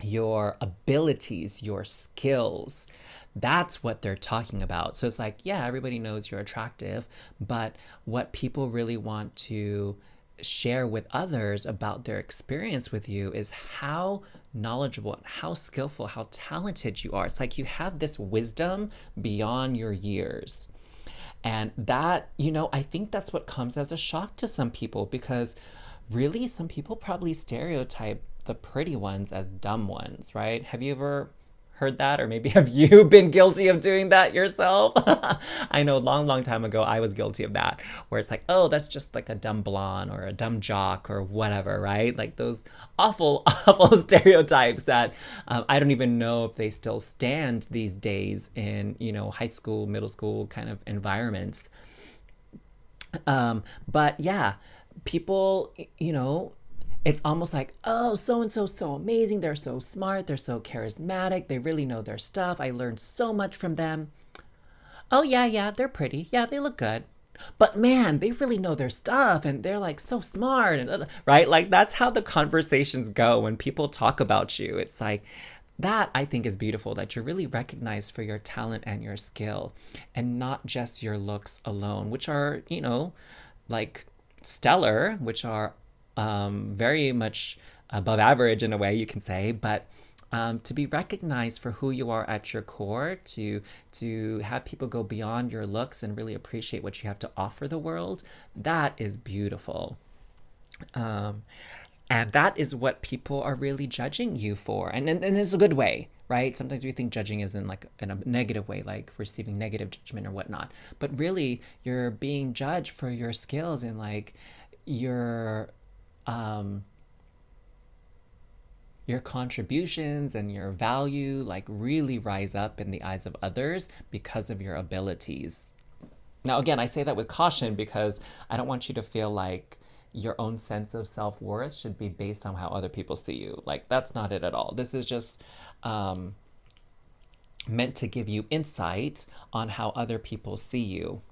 your abilities, your skills. That's what they're talking about. So it's like, yeah, everybody knows you're attractive, but what people really want to share with others about their experience with you is how knowledgeable and how skillful, how talented you are. It's like you have this wisdom beyond your years. And that, I think that's what comes as a shock to some people, because really some people probably stereotype the pretty ones as dumb ones, right? Have you ever heard that? Or maybe have you been guilty of doing that yourself? I know a long, long time ago, I was guilty of that, where it's like, oh, that's just like a dumb blonde or a dumb jock or whatever, right? Like those awful, awful stereotypes that I don't even know if they still stand these days in, high school, middle school kind of environments. But yeah, people, it's almost like, oh, so and so amazing. They're so smart. They're so charismatic. They really know their stuff. I learned so much from them. Oh, yeah, they're pretty. Yeah, they look good. But man, they really know their stuff and they're like so smart. And right? Like that's how the conversations go when people talk about you. It's like, that I think is beautiful, that you're really recognized for your talent and your skill and not just your looks alone, which are, like stellar, which are very much above average in a way, you can say, but to be recognized for who you are at your core, to have people go beyond your looks and really appreciate what you have to offer the world, that is beautiful. And that is what people are really judging you for. And it's a good way, right? Sometimes we think judging is in a negative way, like receiving negative judgment or whatnot. But really, you're being judged for your skills and like um, your contributions and your value like really rise up in the eyes of others because of your abilities. Now, again, I say that with caution because I don't want you to feel like your own sense of self-worth should be based on how other people see you. Like, that's not it at all. This is just meant to give you insight on how other people see you,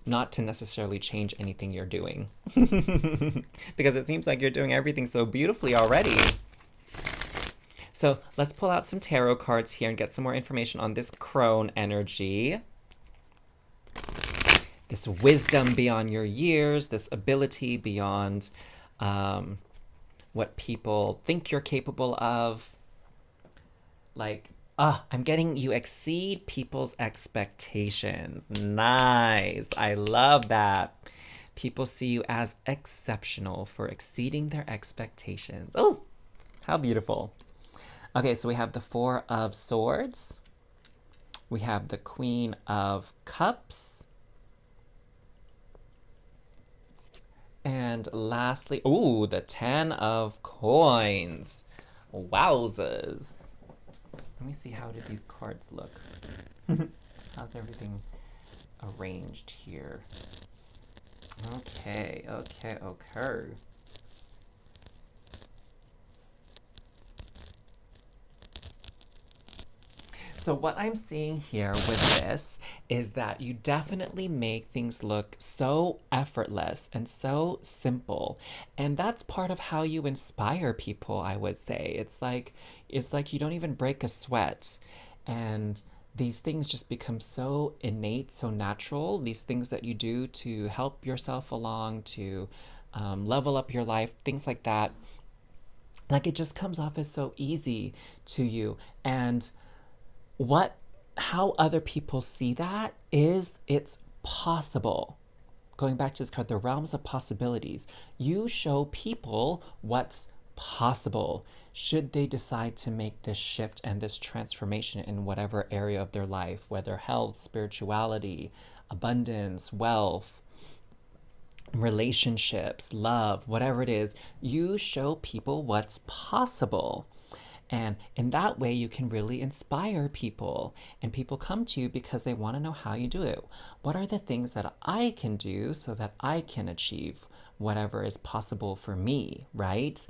not to necessarily change anything you're doing. Because it seems like you're doing everything so beautifully already. So let's pull out some tarot cards here and get some more information on this crone energy. This wisdom beyond your years, this ability beyond what people think you're capable of. Like, I'm getting you exceed people's expectations. Nice. I love that. People see you as exceptional for exceeding their expectations. Oh, how beautiful. Okay, so we have the Four of Swords. We have the Queen of Cups. And lastly, ooh, the Ten of Coins. Wowzers. Let me see, how did these cards look? How's everything arranged here? Okay. So what I'm seeing here with this is that you definitely make things look so effortless and so simple. And that's part of how you inspire people, I would say. It's like you don't even break a sweat. And these things just become so innate, so natural. These things that you do to help yourself along, to level up your life, things like that. Like it just comes off as so easy to you. And what, how other people see that is it's possible. Going back to this card, the realms of possibilities. You show people what's possible should they decide to make this shift and this transformation in whatever area of their life, whether health, spirituality, abundance, wealth, relationships, love, whatever it is. You show people what's possible. And in that way, you can really inspire people. And people come to you because they want to know how you do it. What are the things that I can do so that I can achieve whatever is possible for me, right?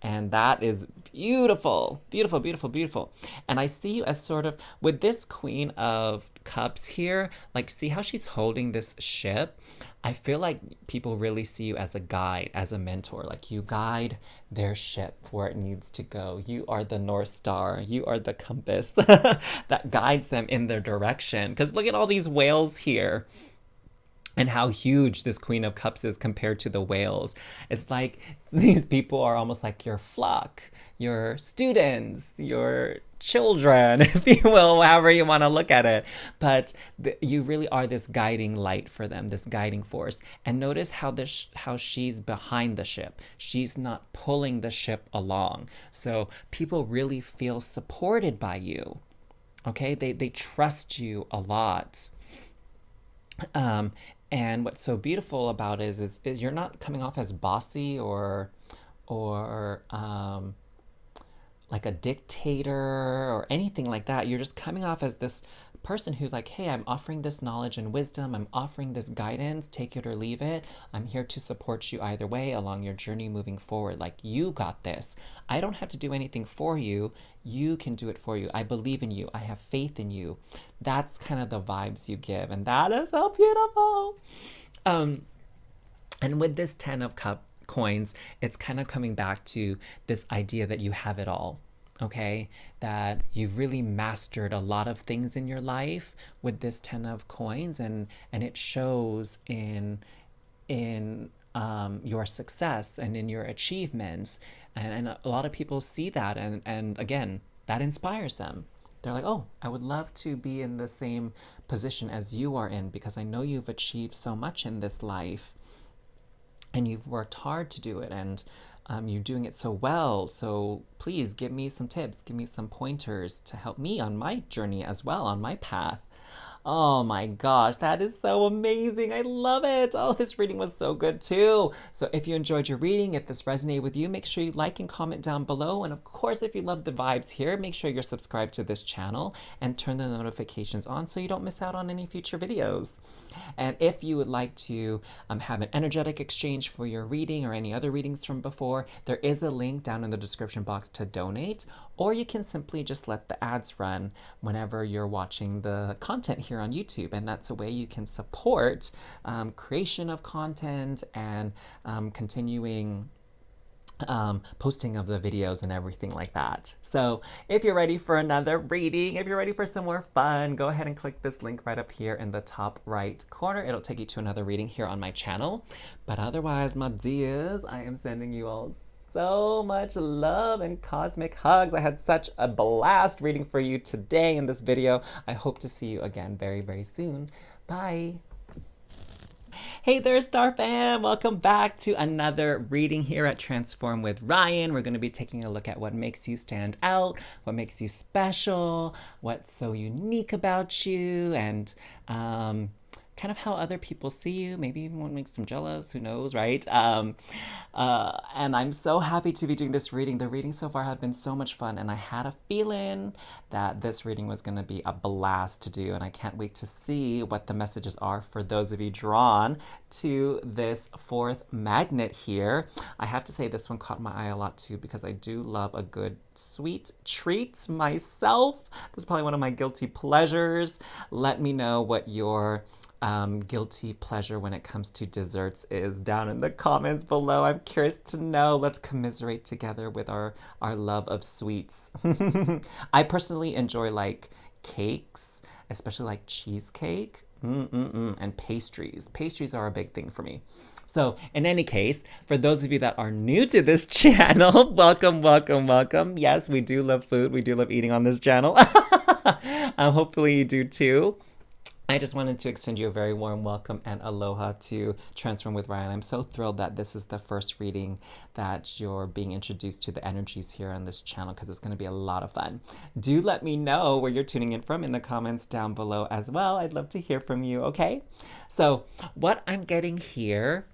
And that is beautiful, beautiful, beautiful, beautiful. And I see you as sort of, with this Queen of Cups here, like see how she's holding this ship? I feel like people really see you as a guide, as a mentor. Like you guide their ship where it needs to go. You are the North Star. You are the compass that guides them in their direction. Because look at all these whales here and how huge this Queen of Cups is compared to the whales. It's like these people are almost like your flock, your students, your children, if you will, however you want to look at it. But you really are this guiding light for them, this guiding force. And notice how she's behind the ship. She's not pulling the ship along. So people really feel supported by you. Okay, they trust you a lot. And what's so beautiful about it is you're not coming off as bossy or like a dictator or anything like that. You're just coming off as this person who's like, hey, I'm offering this knowledge and wisdom. I'm offering this guidance. Take it or leave it. I'm here to support you either way along your journey moving forward. Like, you got this. I don't have to do anything for you. You can do it for you. I believe in you. I have faith in you. That's kind of the vibes you give. And that is so beautiful. And with this 10 of coins, it's kind of coming back to this idea that you have it all. Okay, that you've really mastered a lot of things in your life with this 10 of coins, and it shows in your success and in your achievements, and a lot of people see that, and again, that inspires them. They're like, oh, I would love to be in the same position as you are in, because I know you've achieved so much in this life and you've worked hard to do it, and you're doing it so well. So please give me some tips, give me some pointers to help me on my journey as well, on my path. Oh my gosh, that is so amazing. I love it. Oh, this reading was so good too. So if you enjoyed your reading, if this resonated with you, make sure you like and comment down below. And of course, if you love the vibes here, make sure you're subscribed to this channel and turn the notifications on so you don't miss out on any future videos. And if you would like to have an energetic exchange for your reading or any other readings from before, there is a link down in the description box to donate, or you can simply just let the ads run whenever you're watching the content here on YouTube. And that's a way you can support creation of content and continuing posting of the videos and everything like that. So if you're ready for another reading, if you're ready for some more fun, go ahead and click this link right up here in the top right corner. It'll take you to another reading here on my channel. But otherwise, my dears, I am sending you all so much love and cosmic hugs. I had such a blast reading for you today in this video. I hope to see you again very, very soon. Bye. Hey there, Star Fam! Welcome back to another reading here at Transform with Ryan. We're going to be taking a look at what makes you stand out, what makes you special, what's so unique about you, and kind of how other people see you. Maybe even what makes them jealous, who knows, right? And I'm so happy to be doing this reading. The readings so far have been so much fun, and I had a feeling that this reading was going to be a blast to do, and I can't wait to see what the messages are for those of you drawn to this fourth magnet here. I have to say this one caught my eye a lot too, because I do love a good sweet treat myself. This is probably one of my guilty pleasures. Let me know what your guilty pleasure when it comes to desserts is down in the comments below. I'm curious to know. Let's commiserate together with our love of sweets. I personally enjoy like cakes, especially like cheesecake. And pastries. Pastries are a big thing for me. So, in any case, for those of you that are new to this channel, welcome, welcome, welcome. Yes, we do love food. We do love eating on this channel. Hopefully, you do too. I just wanted to extend you a very warm welcome and aloha to Transform with Ryan. I'm so thrilled that this is the first reading that you're being introduced to the energies here on this channel, because it's going to be a lot of fun. Do let me know where you're tuning in from in the comments down below as well. I'd love to hear from you, okay? So what I'm getting here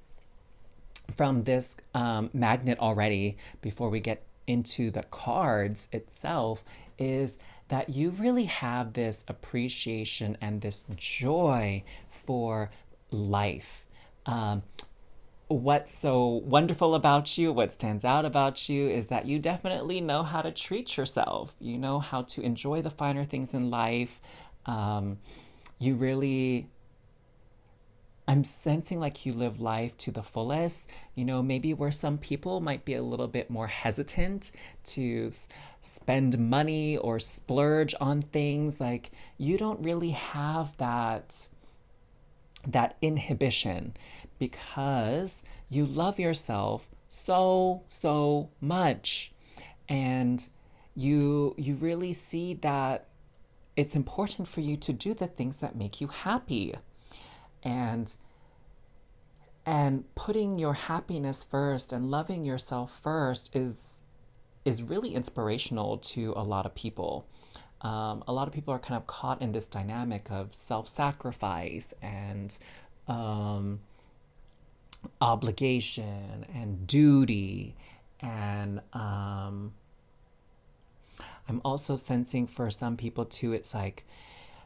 from this magnet already, before we get into the cards itself, is that you really have this appreciation and this joy for life. What's so wonderful about you, what stands out about you, is that you definitely know how to treat yourself. You know how to enjoy the finer things in life. You really, I'm sensing like you live life to the fullest. You know, maybe where some people might be a little bit more hesitant to spend money or splurge on things, like you don't really have that inhibition, because you love yourself so much, and you really see that it's important for you to do the things that make you happy. And putting your happiness first and loving yourself first is really inspirational to a lot of people. A lot of people are kind of caught in this dynamic of self-sacrifice and obligation and duty. And I'm also sensing for some people too, it's like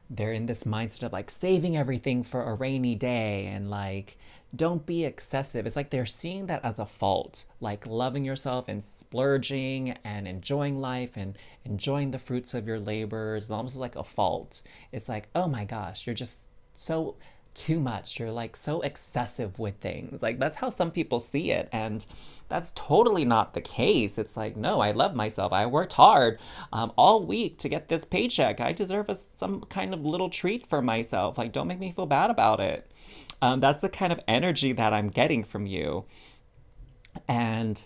they're in this mindset of like saving everything for a rainy day, and like, don't be excessive. It's like they're seeing that as a fault, like loving yourself and splurging and enjoying life and enjoying the fruits of your labor is almost like a fault. It's like, oh my gosh, you're just so too much. You're like so excessive with things. Like, that's how some people see it. And that's totally not the case. It's like, no, I love myself. I worked hard all week to get this paycheck. I deserve some kind of little treat for myself. Like, don't make me feel bad about it. That's the kind of energy that I'm getting from you. And,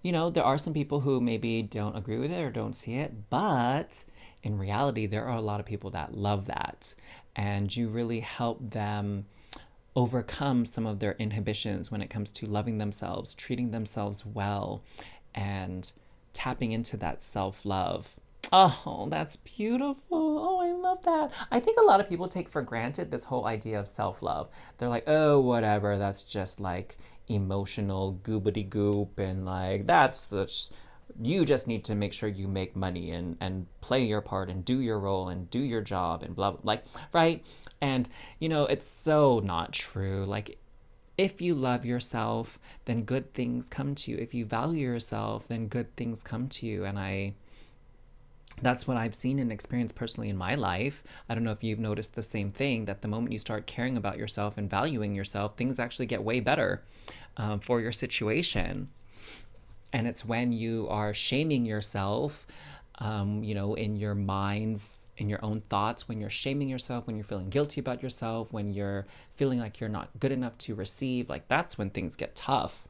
you know, there are some people who maybe don't agree with it or don't see it, but in reality, there are a lot of people that love that. And you really help them overcome some of their inhibitions when it comes to loving themselves, treating themselves well, and tapping into that self-love. Oh, that's beautiful. Oh, I love that. I think a lot of people take for granted this whole idea of self-love. They're like, oh, whatever, that's just like emotional goobity goop, and like that's you just need to make sure you make money and play your part and do your role and do your job and blah, blah, like, right? And, you know, it's so not true. Like, if you love yourself, then good things come to you. If you value yourself, then good things come to you. And that's what I've seen and experienced personally in my life. I don't know if you've noticed the same thing, that the moment you start caring about yourself and valuing yourself, things actually get way better for your situation. And it's when you are shaming yourself, you know, in your minds, in your own thoughts, when you're shaming yourself, when you're feeling guilty about yourself, when you're feeling like you're not good enough to receive, like that's when things get tough.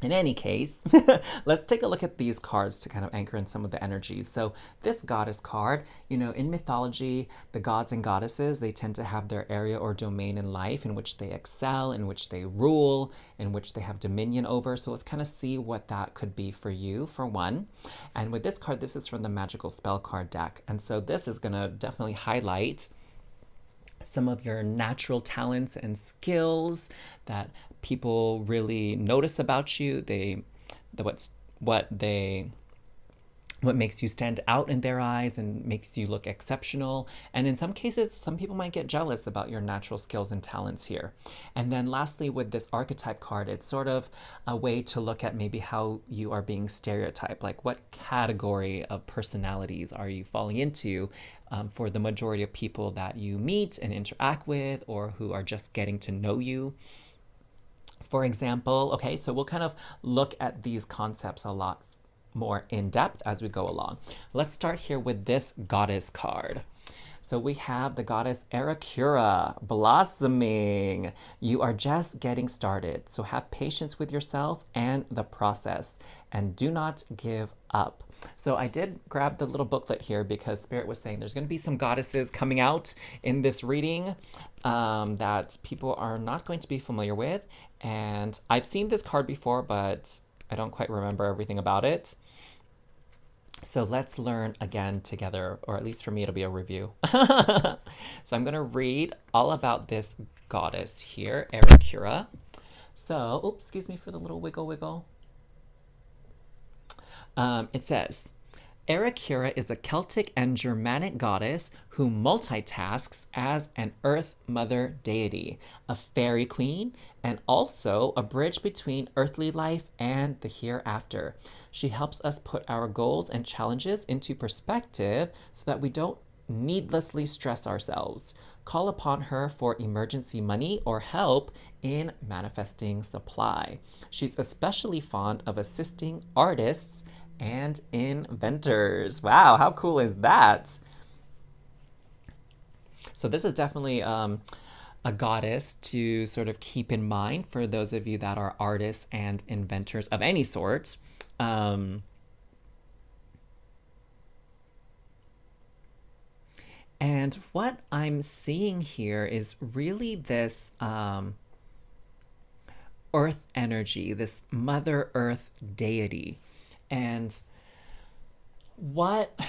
In any case, let's take a look at these cards to kind of anchor in some of the energies. So this goddess card, you know, in mythology, the gods and goddesses, they tend to have their area or domain in life in which they excel, in which they rule, in which they have dominion over. So let's kind of see what that could be for you, for one. And with this card, this is from the Magical Spell card deck. And so this is going to definitely highlight some of your natural talents and skills that people really notice about you. What makes you stand out in their eyes and makes you look exceptional. And in some cases, some people might get jealous about your natural skills and talents here. And then lastly, with this archetype card, it's sort of a way to look at maybe how you are being stereotyped, like what category of personalities are you falling into for the majority of people that you meet and interact with, or who are just getting to know you. For example, okay, so we'll kind of look at these concepts a lot more in depth as we go along. Let's start here with this goddess card. So we have the goddess Arakura blossoming. You are just getting started. So have patience with yourself and the process and do not give up. So I did grab the little booklet here because Spirit was saying there's going to be some goddesses coming out in this reading that people are not going to be familiar with. And I've seen this card before, but I don't quite remember everything about it. So let's learn again together, or at least for me, it'll be a review. So I'm going to read all about this goddess here, Arakura. So, oops, excuse me for the little wiggle wiggle. It says, Arakura is a Celtic and Germanic goddess who multitasks as an Earth Mother deity, a fairy queen, and also a bridge between earthly life and the hereafter. She helps us put our goals and challenges into perspective so that we don't needlessly stress ourselves. Call upon her for emergency money or help in manifesting supply. She's especially fond of assisting artists and inventors. Wow, how cool is that? So this is definitely a goddess to sort of keep in mind for those of you that are artists and inventors of any sort. And what I'm seeing here is really this earth energy, this Mother Earth deity. And what,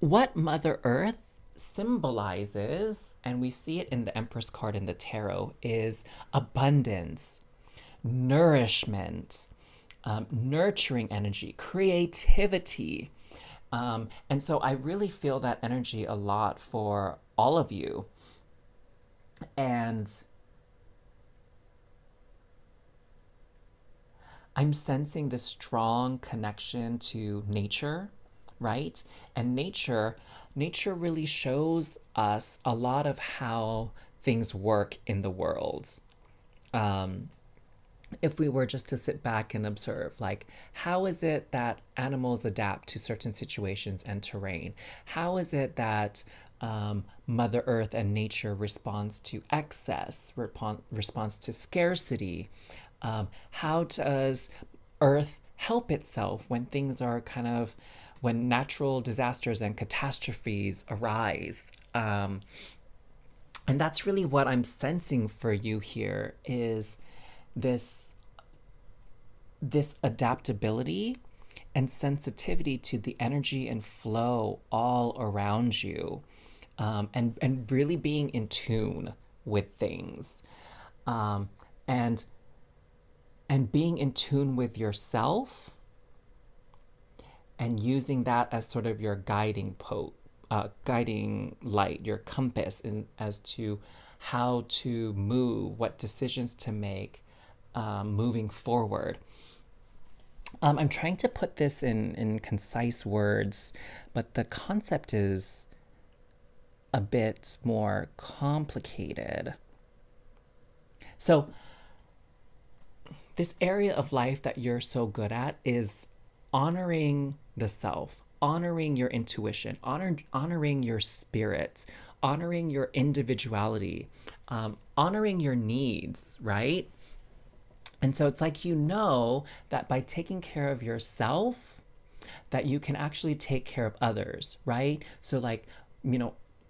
what Mother Earth symbolizes, and we see it in the Empress card in the tarot, is abundance, nourishment, nurturing energy, creativity. And so I really feel that energy a lot for all of you. And I'm sensing this strong connection to nature, right? And nature really shows us a lot of how things work in the world. If we were just to sit back and observe, like, how is it that animals adapt to certain situations and terrain? How is it that Mother Earth and nature responds to excess, responds to scarcity? How does Earth help itself when things are when natural disasters and catastrophes arise? And that's really what I'm sensing for you here is this adaptability and sensitivity to the energy and flow all around you, and really being in tune with things, and being in tune with yourself and using that as sort of your guiding light, your compass as to how to move, what decisions to make, moving forward. I'm trying to put this in concise words, but the concept is a bit more complicated. So this area of life that you're so good at is honoring the self, honoring your intuition, honoring your spirit, honoring your individuality, honoring your needs, right? And so it's like, that by taking care of yourself, that you can actually take care of others, right? So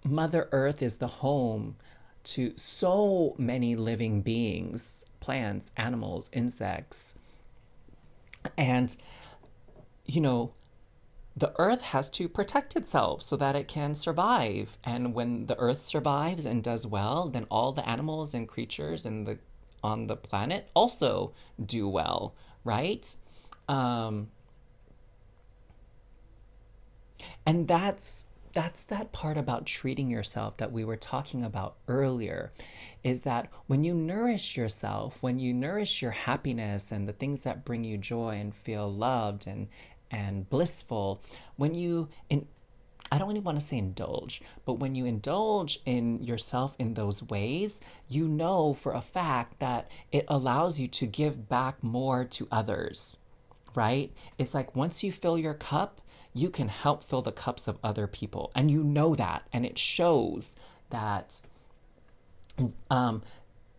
Mother Earth is the home to so many living beings, plants, animals, insects. And, the earth has to protect itself so that it can survive. And when the earth survives and does well, then all the animals and creatures on the planet also do well, right? And that's that part about treating yourself that we were talking about earlier, is that when you nourish yourself, when you nourish your happiness and the things that bring you joy and feel loved and blissful, I don't even want to say indulge, but when you indulge in yourself in those ways, for a fact that it allows you to give back more to others, right? It's like once you fill your cup, you can help fill the cups of other people. And you know that. And it shows that um,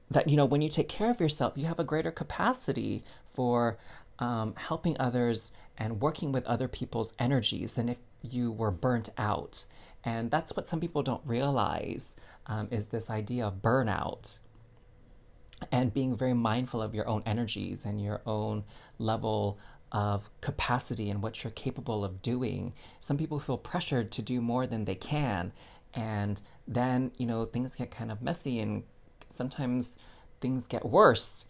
when you take care of yourself, you have a greater capacity for helping others and working with other people's energies than if you were burnt out. And that's what some people don't realize, is this idea of burnout and being very mindful of your own energies and your own level of capacity and what you're capable of doing. Some people feel pressured to do more than they can. And then, things get kind of messy, and sometimes things get worse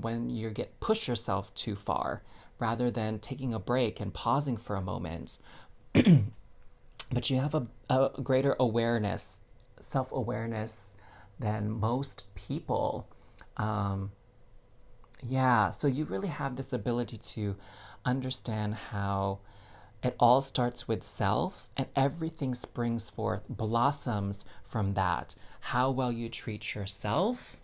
when you get push yourself too far rather than taking a break and pausing for a moment. But you have a greater awareness, self-awareness than most people. Yeah, so you really have this ability to understand how it all starts with self, and everything springs forth, blossoms from that. How well you treat yourself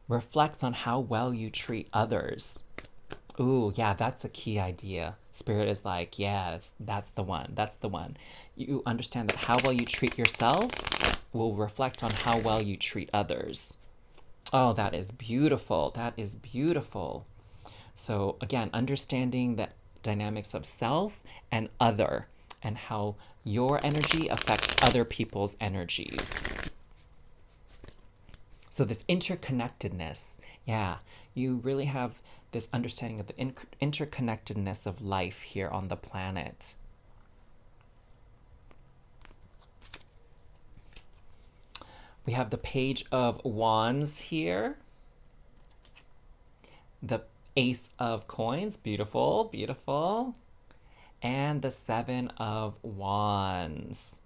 reflects on how well you treat others. Ooh, yeah, that's a key idea. Spirit is like, yes, that's the one. That's the one. You understand that how well you treat yourself will reflect on how well you treat others. Oh, that is beautiful. That is beautiful. So, again, understanding the dynamics of self and other, and how your energy affects other people's energies. So this interconnectedness, yeah, you really have this understanding of the interconnectedness of life here on the planet. We have the Page of Wands here. The Ace of Coins, beautiful, beautiful. And the Seven of Wands.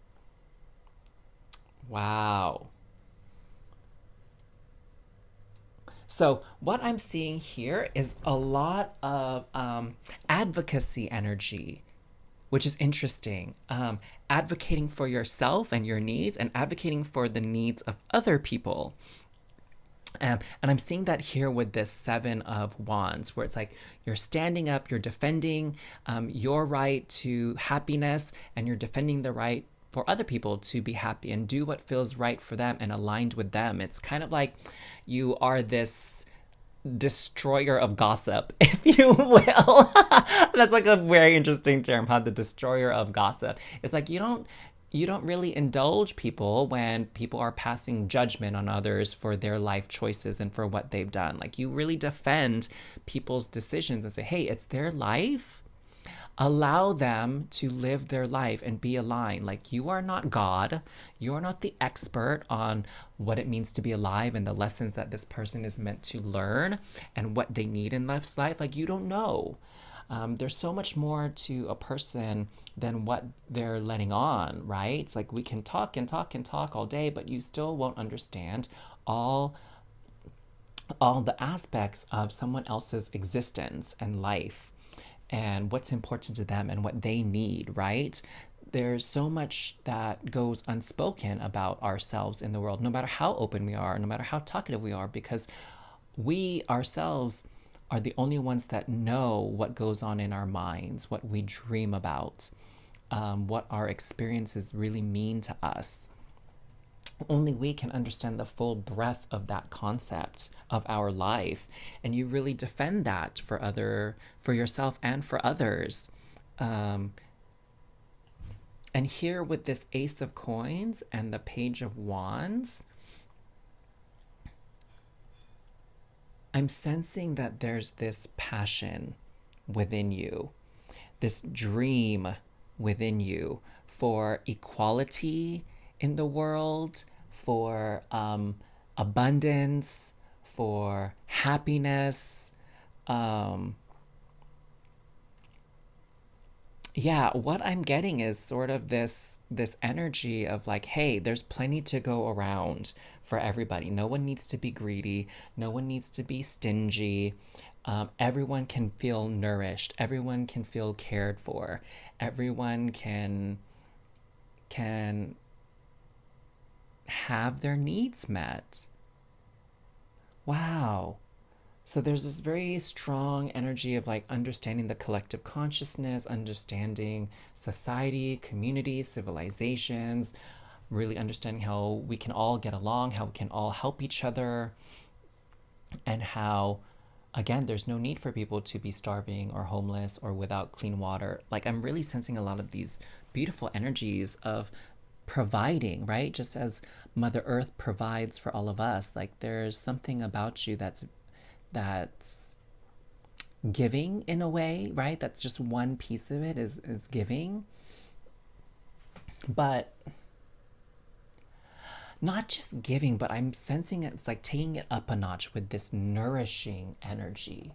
Wow. So what I'm seeing here is a lot of advocacy energy, which is interesting. Advocating for yourself and your needs, and advocating for the needs of other people. And I'm seeing that here with this Seven of Wands, where it's like you're standing up, you're defending your right to happiness, and you're defending the right for other people to be happy and do what feels right for them and aligned with them. It's kind of like you are this destroyer of gossip, if you will. That's like a very interesting term, huh? The destroyer of gossip. It's like you don't really indulge people when people are passing judgment on others for their life choices and for what they've done. Like, you really defend people's decisions and say, hey, it's their life. Allow them to live their life and be aligned. Like, you are not God. You are not the expert on what it means to be alive and the lessons that this person is meant to learn and what they need in life's life. Like, you don't know. There's so much more to a person than what they're letting on, right? It's like we can talk and talk and talk all day, but you still won't understand all the aspects of someone else's existence and life, and what's important to them and what they need, right? There's so much that goes unspoken about ourselves in the world, no matter how open we are, no matter how talkative we are, because we ourselves are the only ones that know what goes on in our minds, what we dream about, what our experiences really mean to us. Only we can understand the full breadth of that concept of our life, and you really defend that for yourself and for others. And here with this Ace of Coins and the Page of Wands, I'm sensing that there's this passion within you, this dream within you for equality in the world, for abundance, for happiness. Yeah, what I'm getting is sort of this energy of like, hey, there's plenty to go around for everybody. No one needs to be greedy. No one needs to be stingy. Everyone can feel nourished. Everyone can feel cared for. Everyone can have their needs met. Wow. So there's this very strong energy of like understanding the collective consciousness, understanding society, community, civilizations, really understanding how we can all get along, how we can all help each other, and how, again, there's no need for people to be starving or homeless or without clean water. Like, I'm really sensing a lot of these beautiful energies of providing, right? Just as Mother Earth provides for all of us, like there's something about you that's giving in a way, right? That's just one piece of it is giving. But not just giving, but I'm sensing it's like taking it up a notch with this nourishing energy.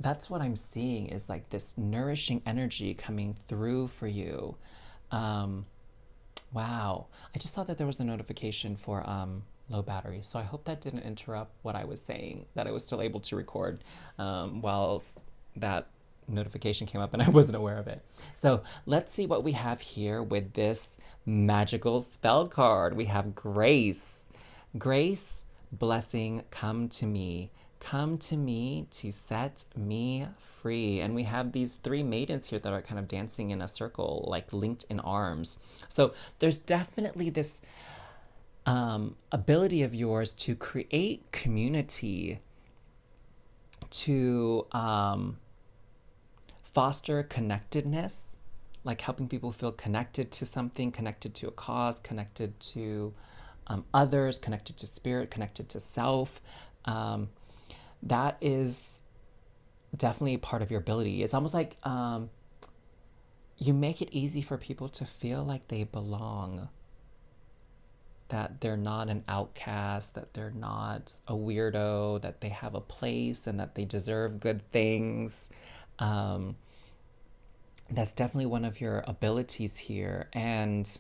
That's what I'm seeing is like this nourishing energy coming through for you. Um, wow. I just saw that there was a notification for low battery. So I hope that didn't interrupt what I was saying, that I was still able to record while that notification came up and I wasn't aware of it. So let's see what we have here with this magical spell card. We have Grace. Grace, blessing, come to me. Come to me to set me free. And we have these three maidens here that are kind of dancing in a circle, like linked in arms. So there's definitely this ability of yours to create community, to foster connectedness, like helping people feel connected to something, connected to a cause, connected to others, connected to spirit, connected to self. That is definitely part of your ability. It's almost like you make it easy for people to feel like they belong, that they're not an outcast, that they're not a weirdo, that they have a place and that they deserve good things. That's definitely one of your abilities here. And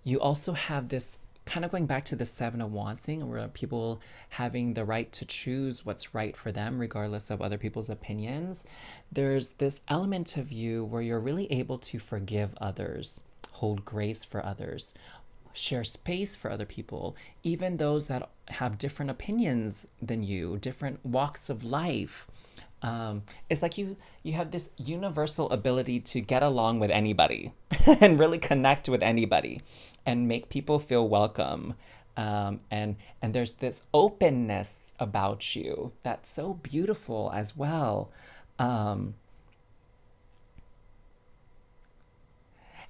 you also have this kind of going back to the Seven of Wands thing, where people having the right to choose what's right for them, regardless of other people's opinions. There's this element of you where you're really able to forgive others, hold grace for others, share space for other people, even those that have different opinions than you, different walks of life. It's like you have this universal ability to get along with anybody and really connect with anybody and make people feel welcome. And there's this openness about you that's so beautiful as well. And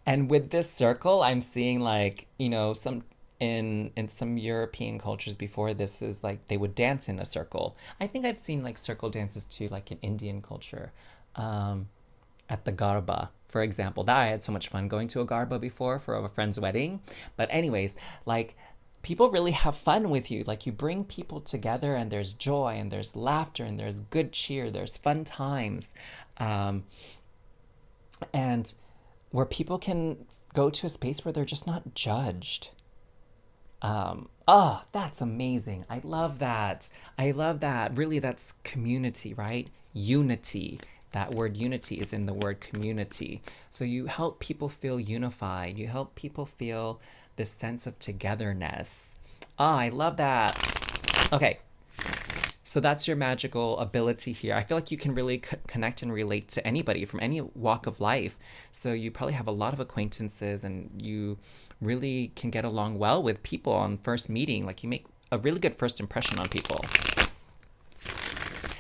with this circle, I'm seeing like, some in some European cultures before, this is like they would dance in a circle. I think I've seen like circle dances too, like in Indian culture. At the Garba, for example. That I had so much fun going to a Garba before for a friend's wedding. But anyways, like people really have fun with you. Like you bring people together and there's joy and there's laughter and there's good cheer, there's fun times. And where people can go to a space where they're just not judged. That's amazing. I love that. I love that. Really, that's community, right? Unity. That word unity is in the word community. So you help people feel unified. You help people feel this sense of togetherness. I love that. Okay. So that's your magical ability here. I feel like you can really connect and relate to anybody from any walk of life. So you probably have a lot of acquaintances and you really can get along well with people on first meeting. Like you make a really good first impression on people.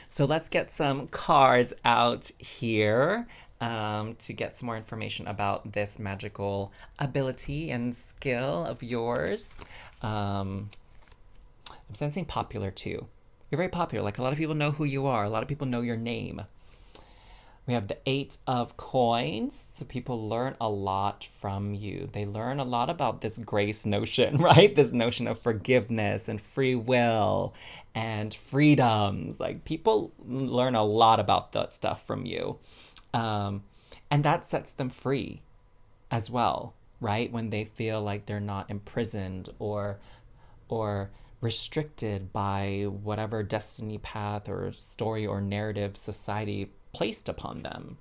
So let's get some cards out here to get some more information about this magical ability and skill of yours. I'm sensing popular too. You're very popular. Like a lot of people know who you are. A lot of people know your name. We have the Eight of Coins. So people learn a lot from you. They learn a lot about this grace notion, right? This notion of forgiveness and free will and freedoms. Like people learn a lot about that stuff from you. And that sets them free as well, right? When they feel like they're not imprisoned or restricted by whatever destiny path or story or narrative society placed upon them.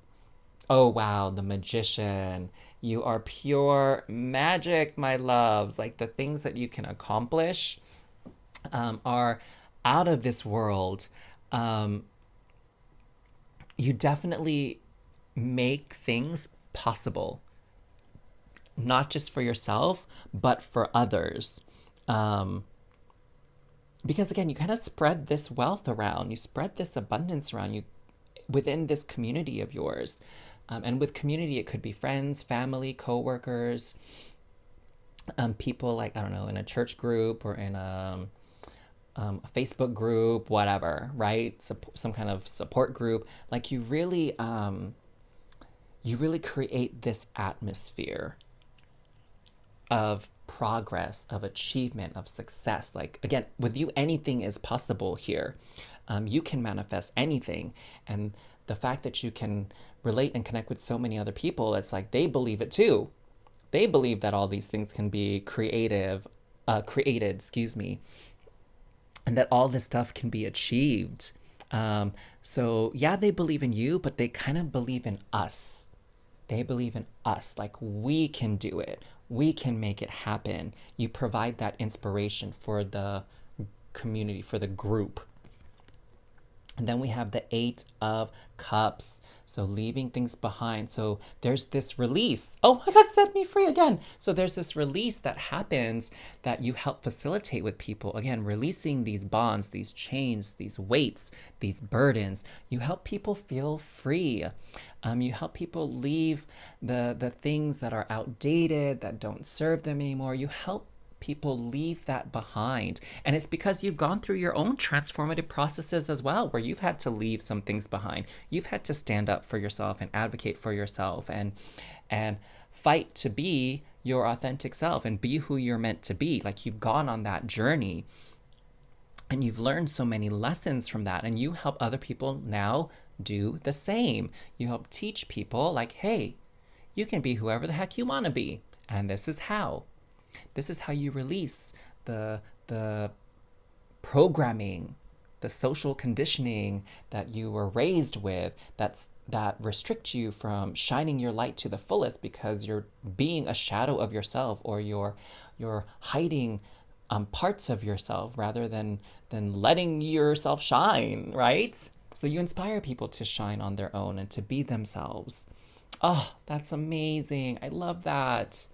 Oh, wow, the magician. You are pure magic, my loves. Like the things that you can accomplish are out of this world. Um, you definitely make things possible, not just for yourself, but for others. Um, because again, you kind of spread this wealth around, you spread this abundance around you within this community of yours. And with community, it could be friends, family, coworkers, people like, I don't know, in a church group or in a Facebook group, whatever, right? Some kind of support group. Like you really create this atmosphere of progress, of achievement, of success. Like, again, with you, anything is possible here. You can manifest anything. And the fact that you can relate and connect with so many other people, it's like they believe it too. They believe that all these things can be created, excuse me, and that all this stuff can be achieved. So yeah, they believe in you, but they kind of believe in us. They believe in us, like we can do it. We can make it happen. You provide that inspiration for the community, for the group. And then we have the Eight of Cups. So leaving things behind. So there's this release. Oh my God, set me free again. So there's this release that happens that you help facilitate with people. Again, releasing these bonds, these chains, these weights, these burdens. You help people feel free. You help people leave the things that are outdated, that don't serve them anymore. You help people leave that behind. And it's because you've gone through your own transformative processes as well, where you've had to leave some things behind. You've had to stand up for yourself and advocate for yourself and fight to be your authentic self and be who you're meant to be. Like you've gone on that journey and you've learned so many lessons from that, and you help other people now do the same. You help teach people like, hey, you can be whoever the heck you want to be, and this is how. This is how you release the programming, the social conditioning that you were raised with that restrict you from shining your light to the fullest because you're being a shadow of yourself, or you're hiding parts of yourself rather than letting yourself shine, right? So you inspire people to shine on their own and to be themselves. Oh, that's amazing. I love that.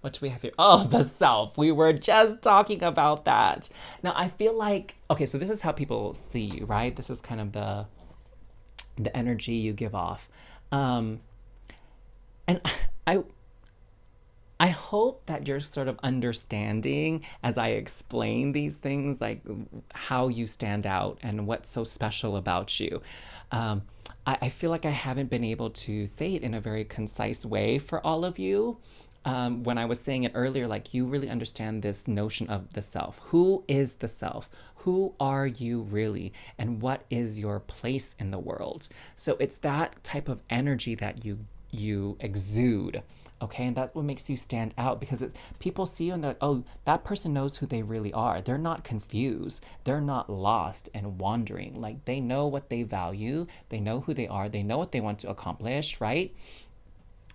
What do we have here? Oh, the self. We were just talking about that. Now, I feel like, okay, so this is how people see you, right? This is kind of the energy you give off. And I I hope that you're sort of understanding as I explain these things, like how you stand out and what's so special about you. Um, I feel like I haven't been able to say it in a very concise way for all of you. When I was saying it earlier, like you really understand this notion of the self. Who is the self? Who are you really? And what is your place in the world? So it's that type of energy that you exude. Okay, and that's what makes you stand out, because people see you and they're like, oh, that person knows who they really are. They're not confused. They're not lost and wandering. Like they know what they value. They know who they are. They know what they want to accomplish, right?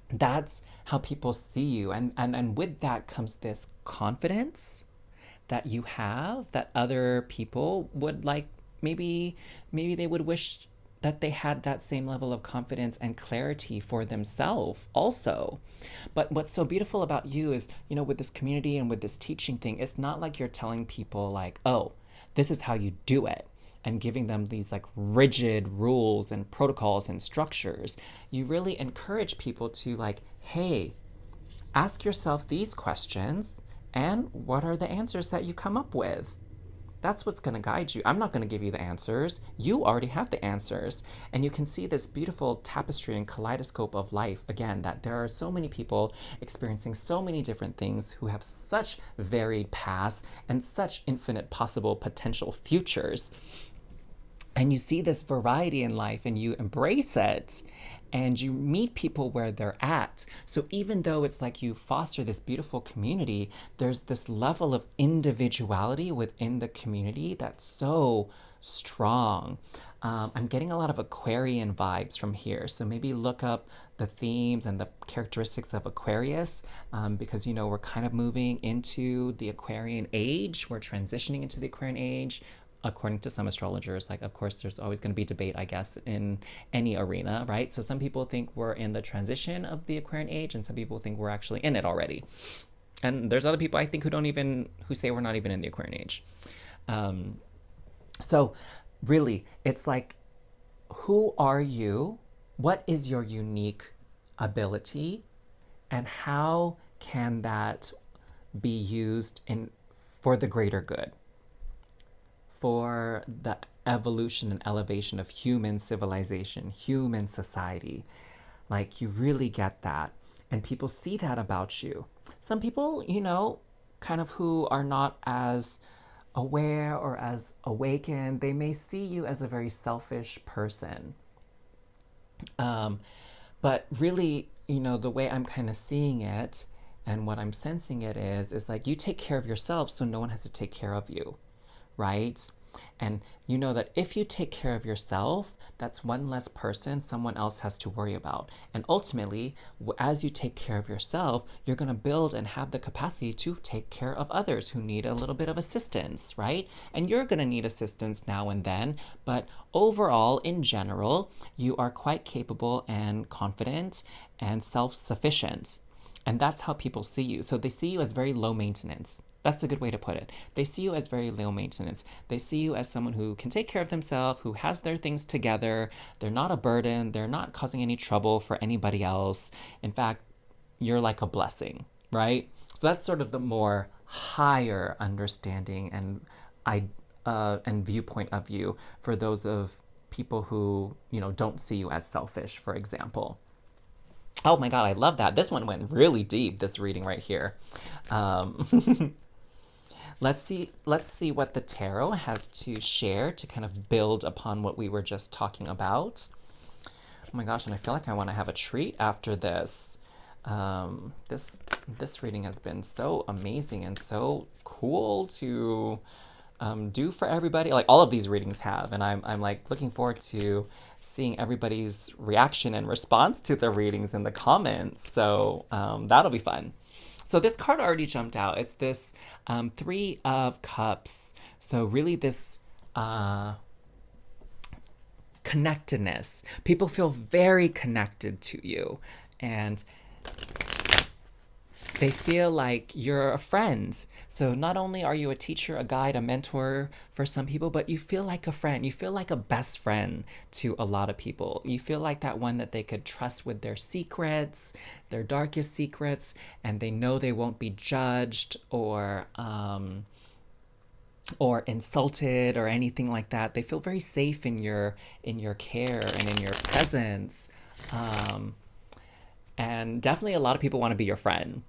That's how people see you. And with that comes this confidence that you have that other people would like, maybe they would wish that they had that same level of confidence and clarity for themselves also. But what's so beautiful about you is, with this community and with this teaching thing, it's not like you're telling people like, oh, this is how you do it, and giving them these like rigid rules and protocols and structures. You really encourage people to like, hey, ask yourself these questions, and what are the answers that you come up with? That's what's going to guide you. I'm not going to give you the answers. You already have the answers. And you can see this beautiful tapestry and kaleidoscope of life, again, that there are so many people experiencing so many different things who have such varied paths and such infinite possible potential futures. And you see this variety in life and you embrace it, and you meet people where they're at. So even though it's like you foster this beautiful community, there's this level of individuality within the community that's so strong. I'm getting a lot of Aquarian vibes from here. So maybe look up the themes and the characteristics of Aquarius because, you know, we're kind of moving into the Aquarian age. We're transitioning into the Aquarian age. According to some astrologers, like, of course, there's always going to be debate, I guess, in any arena, right? So some people think we're in the transition of the Aquarian age, and some people think we're actually in it already. And there's other people I think who say we're not even in the Aquarian age. Um, so really, it's like, who are you? What is your unique ability? And how can that be used for the greater good? For the evolution and elevation of human civilization, human society. Like, you really get that. And people see that about you. Some people, you know, kind of who are not as aware or as awakened, they may see you as a very selfish person. Um, but really, you know, the way I'm kind of seeing it and what I'm sensing it is like, you take care of yourself so no one has to take care of you, right? And you know that if you take care of yourself, that's one less person someone else has to worry about. And ultimately, as you take care of yourself, you're going to build and have the capacity to take care of others who need a little bit of assistance, right? And you're going to need assistance now and then. But overall, in general, you are quite capable and confident and self sufficient. And that's how people see you. So they see you as very low maintenance. That's a good way to put it. They see you as very low maintenance. They see you as someone who can take care of themselves, who has their things together. They're not a burden. They're not causing any trouble for anybody else. In fact, you're like a blessing, right? So that's sort of the more higher understanding and viewpoint of you for those of people who, you know, don't see you as selfish, for example. Oh my God, I love that. This one went really deep, this reading right here. Um, let's see what the tarot has to share to kind of build upon what we were just talking about. Oh my gosh, and I feel like I want to have a treat after this. This reading has been so amazing and so cool to do for everybody. Like, all of these readings have, and I'm like looking forward to seeing everybody's reaction and response to the readings in the comments. So that'll be fun. So this card already jumped out. It's this Three of Cups. So really this connectedness. People feel very connected to you. And they feel like you're a friend. So not only are you a teacher, a guide, a mentor for some people, but you feel like a friend. You feel like a best friend to a lot of people. You feel like that one that they could trust with their secrets, their darkest secrets, and they know they won't be judged or insulted or anything like that. They feel very safe in your care and in your presence. And definitely a lot of people want to be your friend.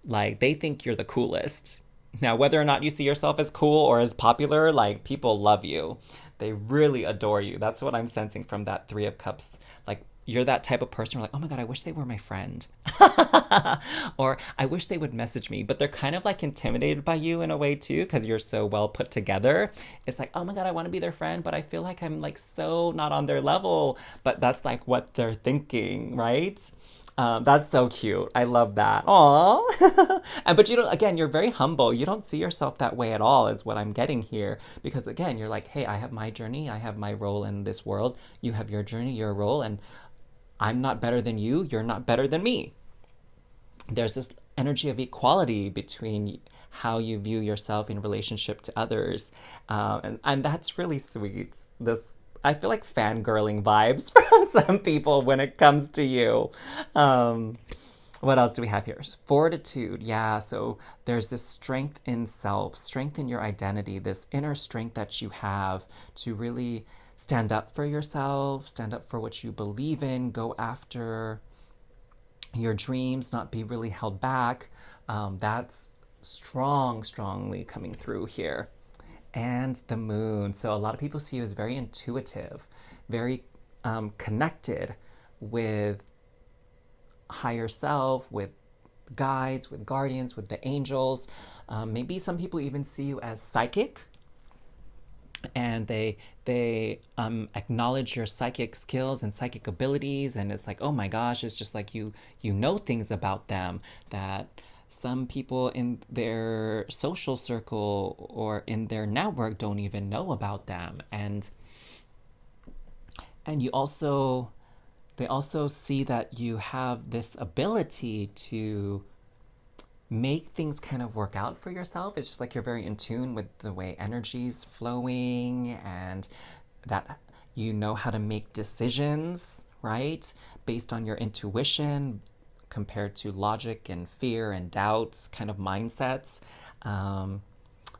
Like, they think you're the coolest. Now, whether or not you see yourself as cool or as popular, like, people love you. They really adore you. That's what I'm sensing from that Three of Cups. Like, you're that type of person who's like, oh my God, I wish they were my friend. Or I wish they would message me. But they're kind of like intimidated by you in a way too, because you're so well put together. It's like, oh my God, I want to be their friend, but I feel like I'm like so not on their level. But that's like what they're thinking, right? That's so cute. I love that. Aww. And but you don't. Again, you're very humble. You don't see yourself that way at all, is what I'm getting here. Because again, you're like, hey, I have my journey. I have my role in this world. You have your journey, your role, and I'm not better than you. You're not better than me. There's this energy of equality between how you view yourself in relationship to others, and that's really sweet. This, I feel like, fangirling vibes from some people when it comes to you. What else do we have here? Fortitude. Yeah, so there's this strength in self, strength in your identity, this inner strength that you have to really stand up for yourself, stand up for what you believe in, go after your dreams, not be really held back. That's strongly coming through here. And the moon. So a lot of people see you as very intuitive, very connected with higher self, with guides, with guardians, with the angels. Maybe some people even see you as psychic. and they acknowledge your psychic skills and psychic abilities, and it's like, oh my gosh, it's just like you know things about them that some people in their social circle or in their network don't even know about them. And you also they also see that you have this ability to make things kind of work out for yourself. It's just like you're very in tune with the way energy's flowing, and that you know how to make decisions, right? Based on your intuition compared to logic and fear and doubts kind of mindsets. Um,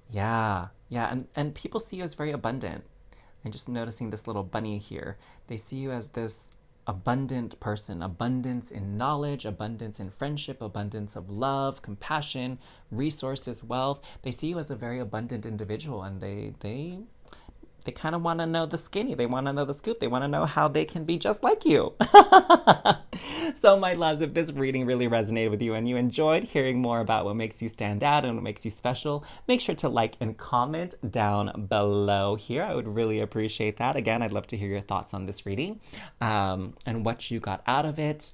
yeah. And people see you as very abundant. I'm just noticing this little bunny here. They see you as this abundant person, abundance in knowledge, abundance in friendship, abundance of love, compassion, resources, wealth. They see you as a very abundant individual, and they kind of want to know the skinny. They want to know the scoop. They want to know how they can be just like you. So, my loves, if this reading really resonated with you and you enjoyed hearing more about what makes you stand out and what makes you special, make sure to like and comment down below here. I would really appreciate that. Again, I'd love to hear your thoughts on this reading, and what you got out of it.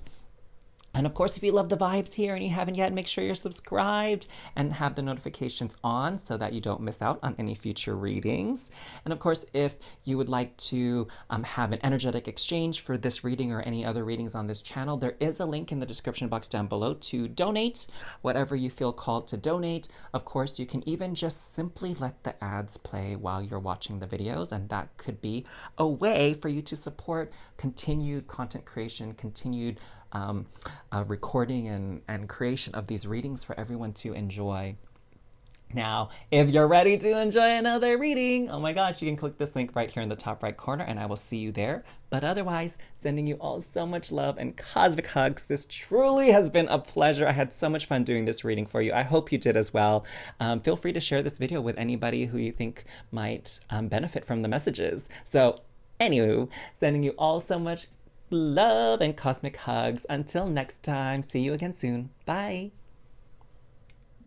And of course, if you love the vibes here and you haven't yet, make sure you're subscribed and have the notifications on so that you don't miss out on any future readings. And of course, if you would like to have an energetic exchange for this reading or any other readings on this channel, there is a link in the description box down below to donate whatever you feel called to donate. Of course, you can even just simply let the ads play while you're watching the videos, and that could be a way for you to support continued content creation, continued recording and creation of these readings for everyone to enjoy. Now, if you're ready to enjoy another reading, oh my gosh, you can click this link right here in the top right corner and I will see you there. But otherwise, sending you all so much love and cosmic hugs. This truly has been a pleasure. I had so much fun doing this reading for you. I hope you did as well. Feel free to share this video with anybody who you think might benefit from the messages. So, anywho, sending you all so much love and cosmic hugs. Until next time, see you again soon. Bye.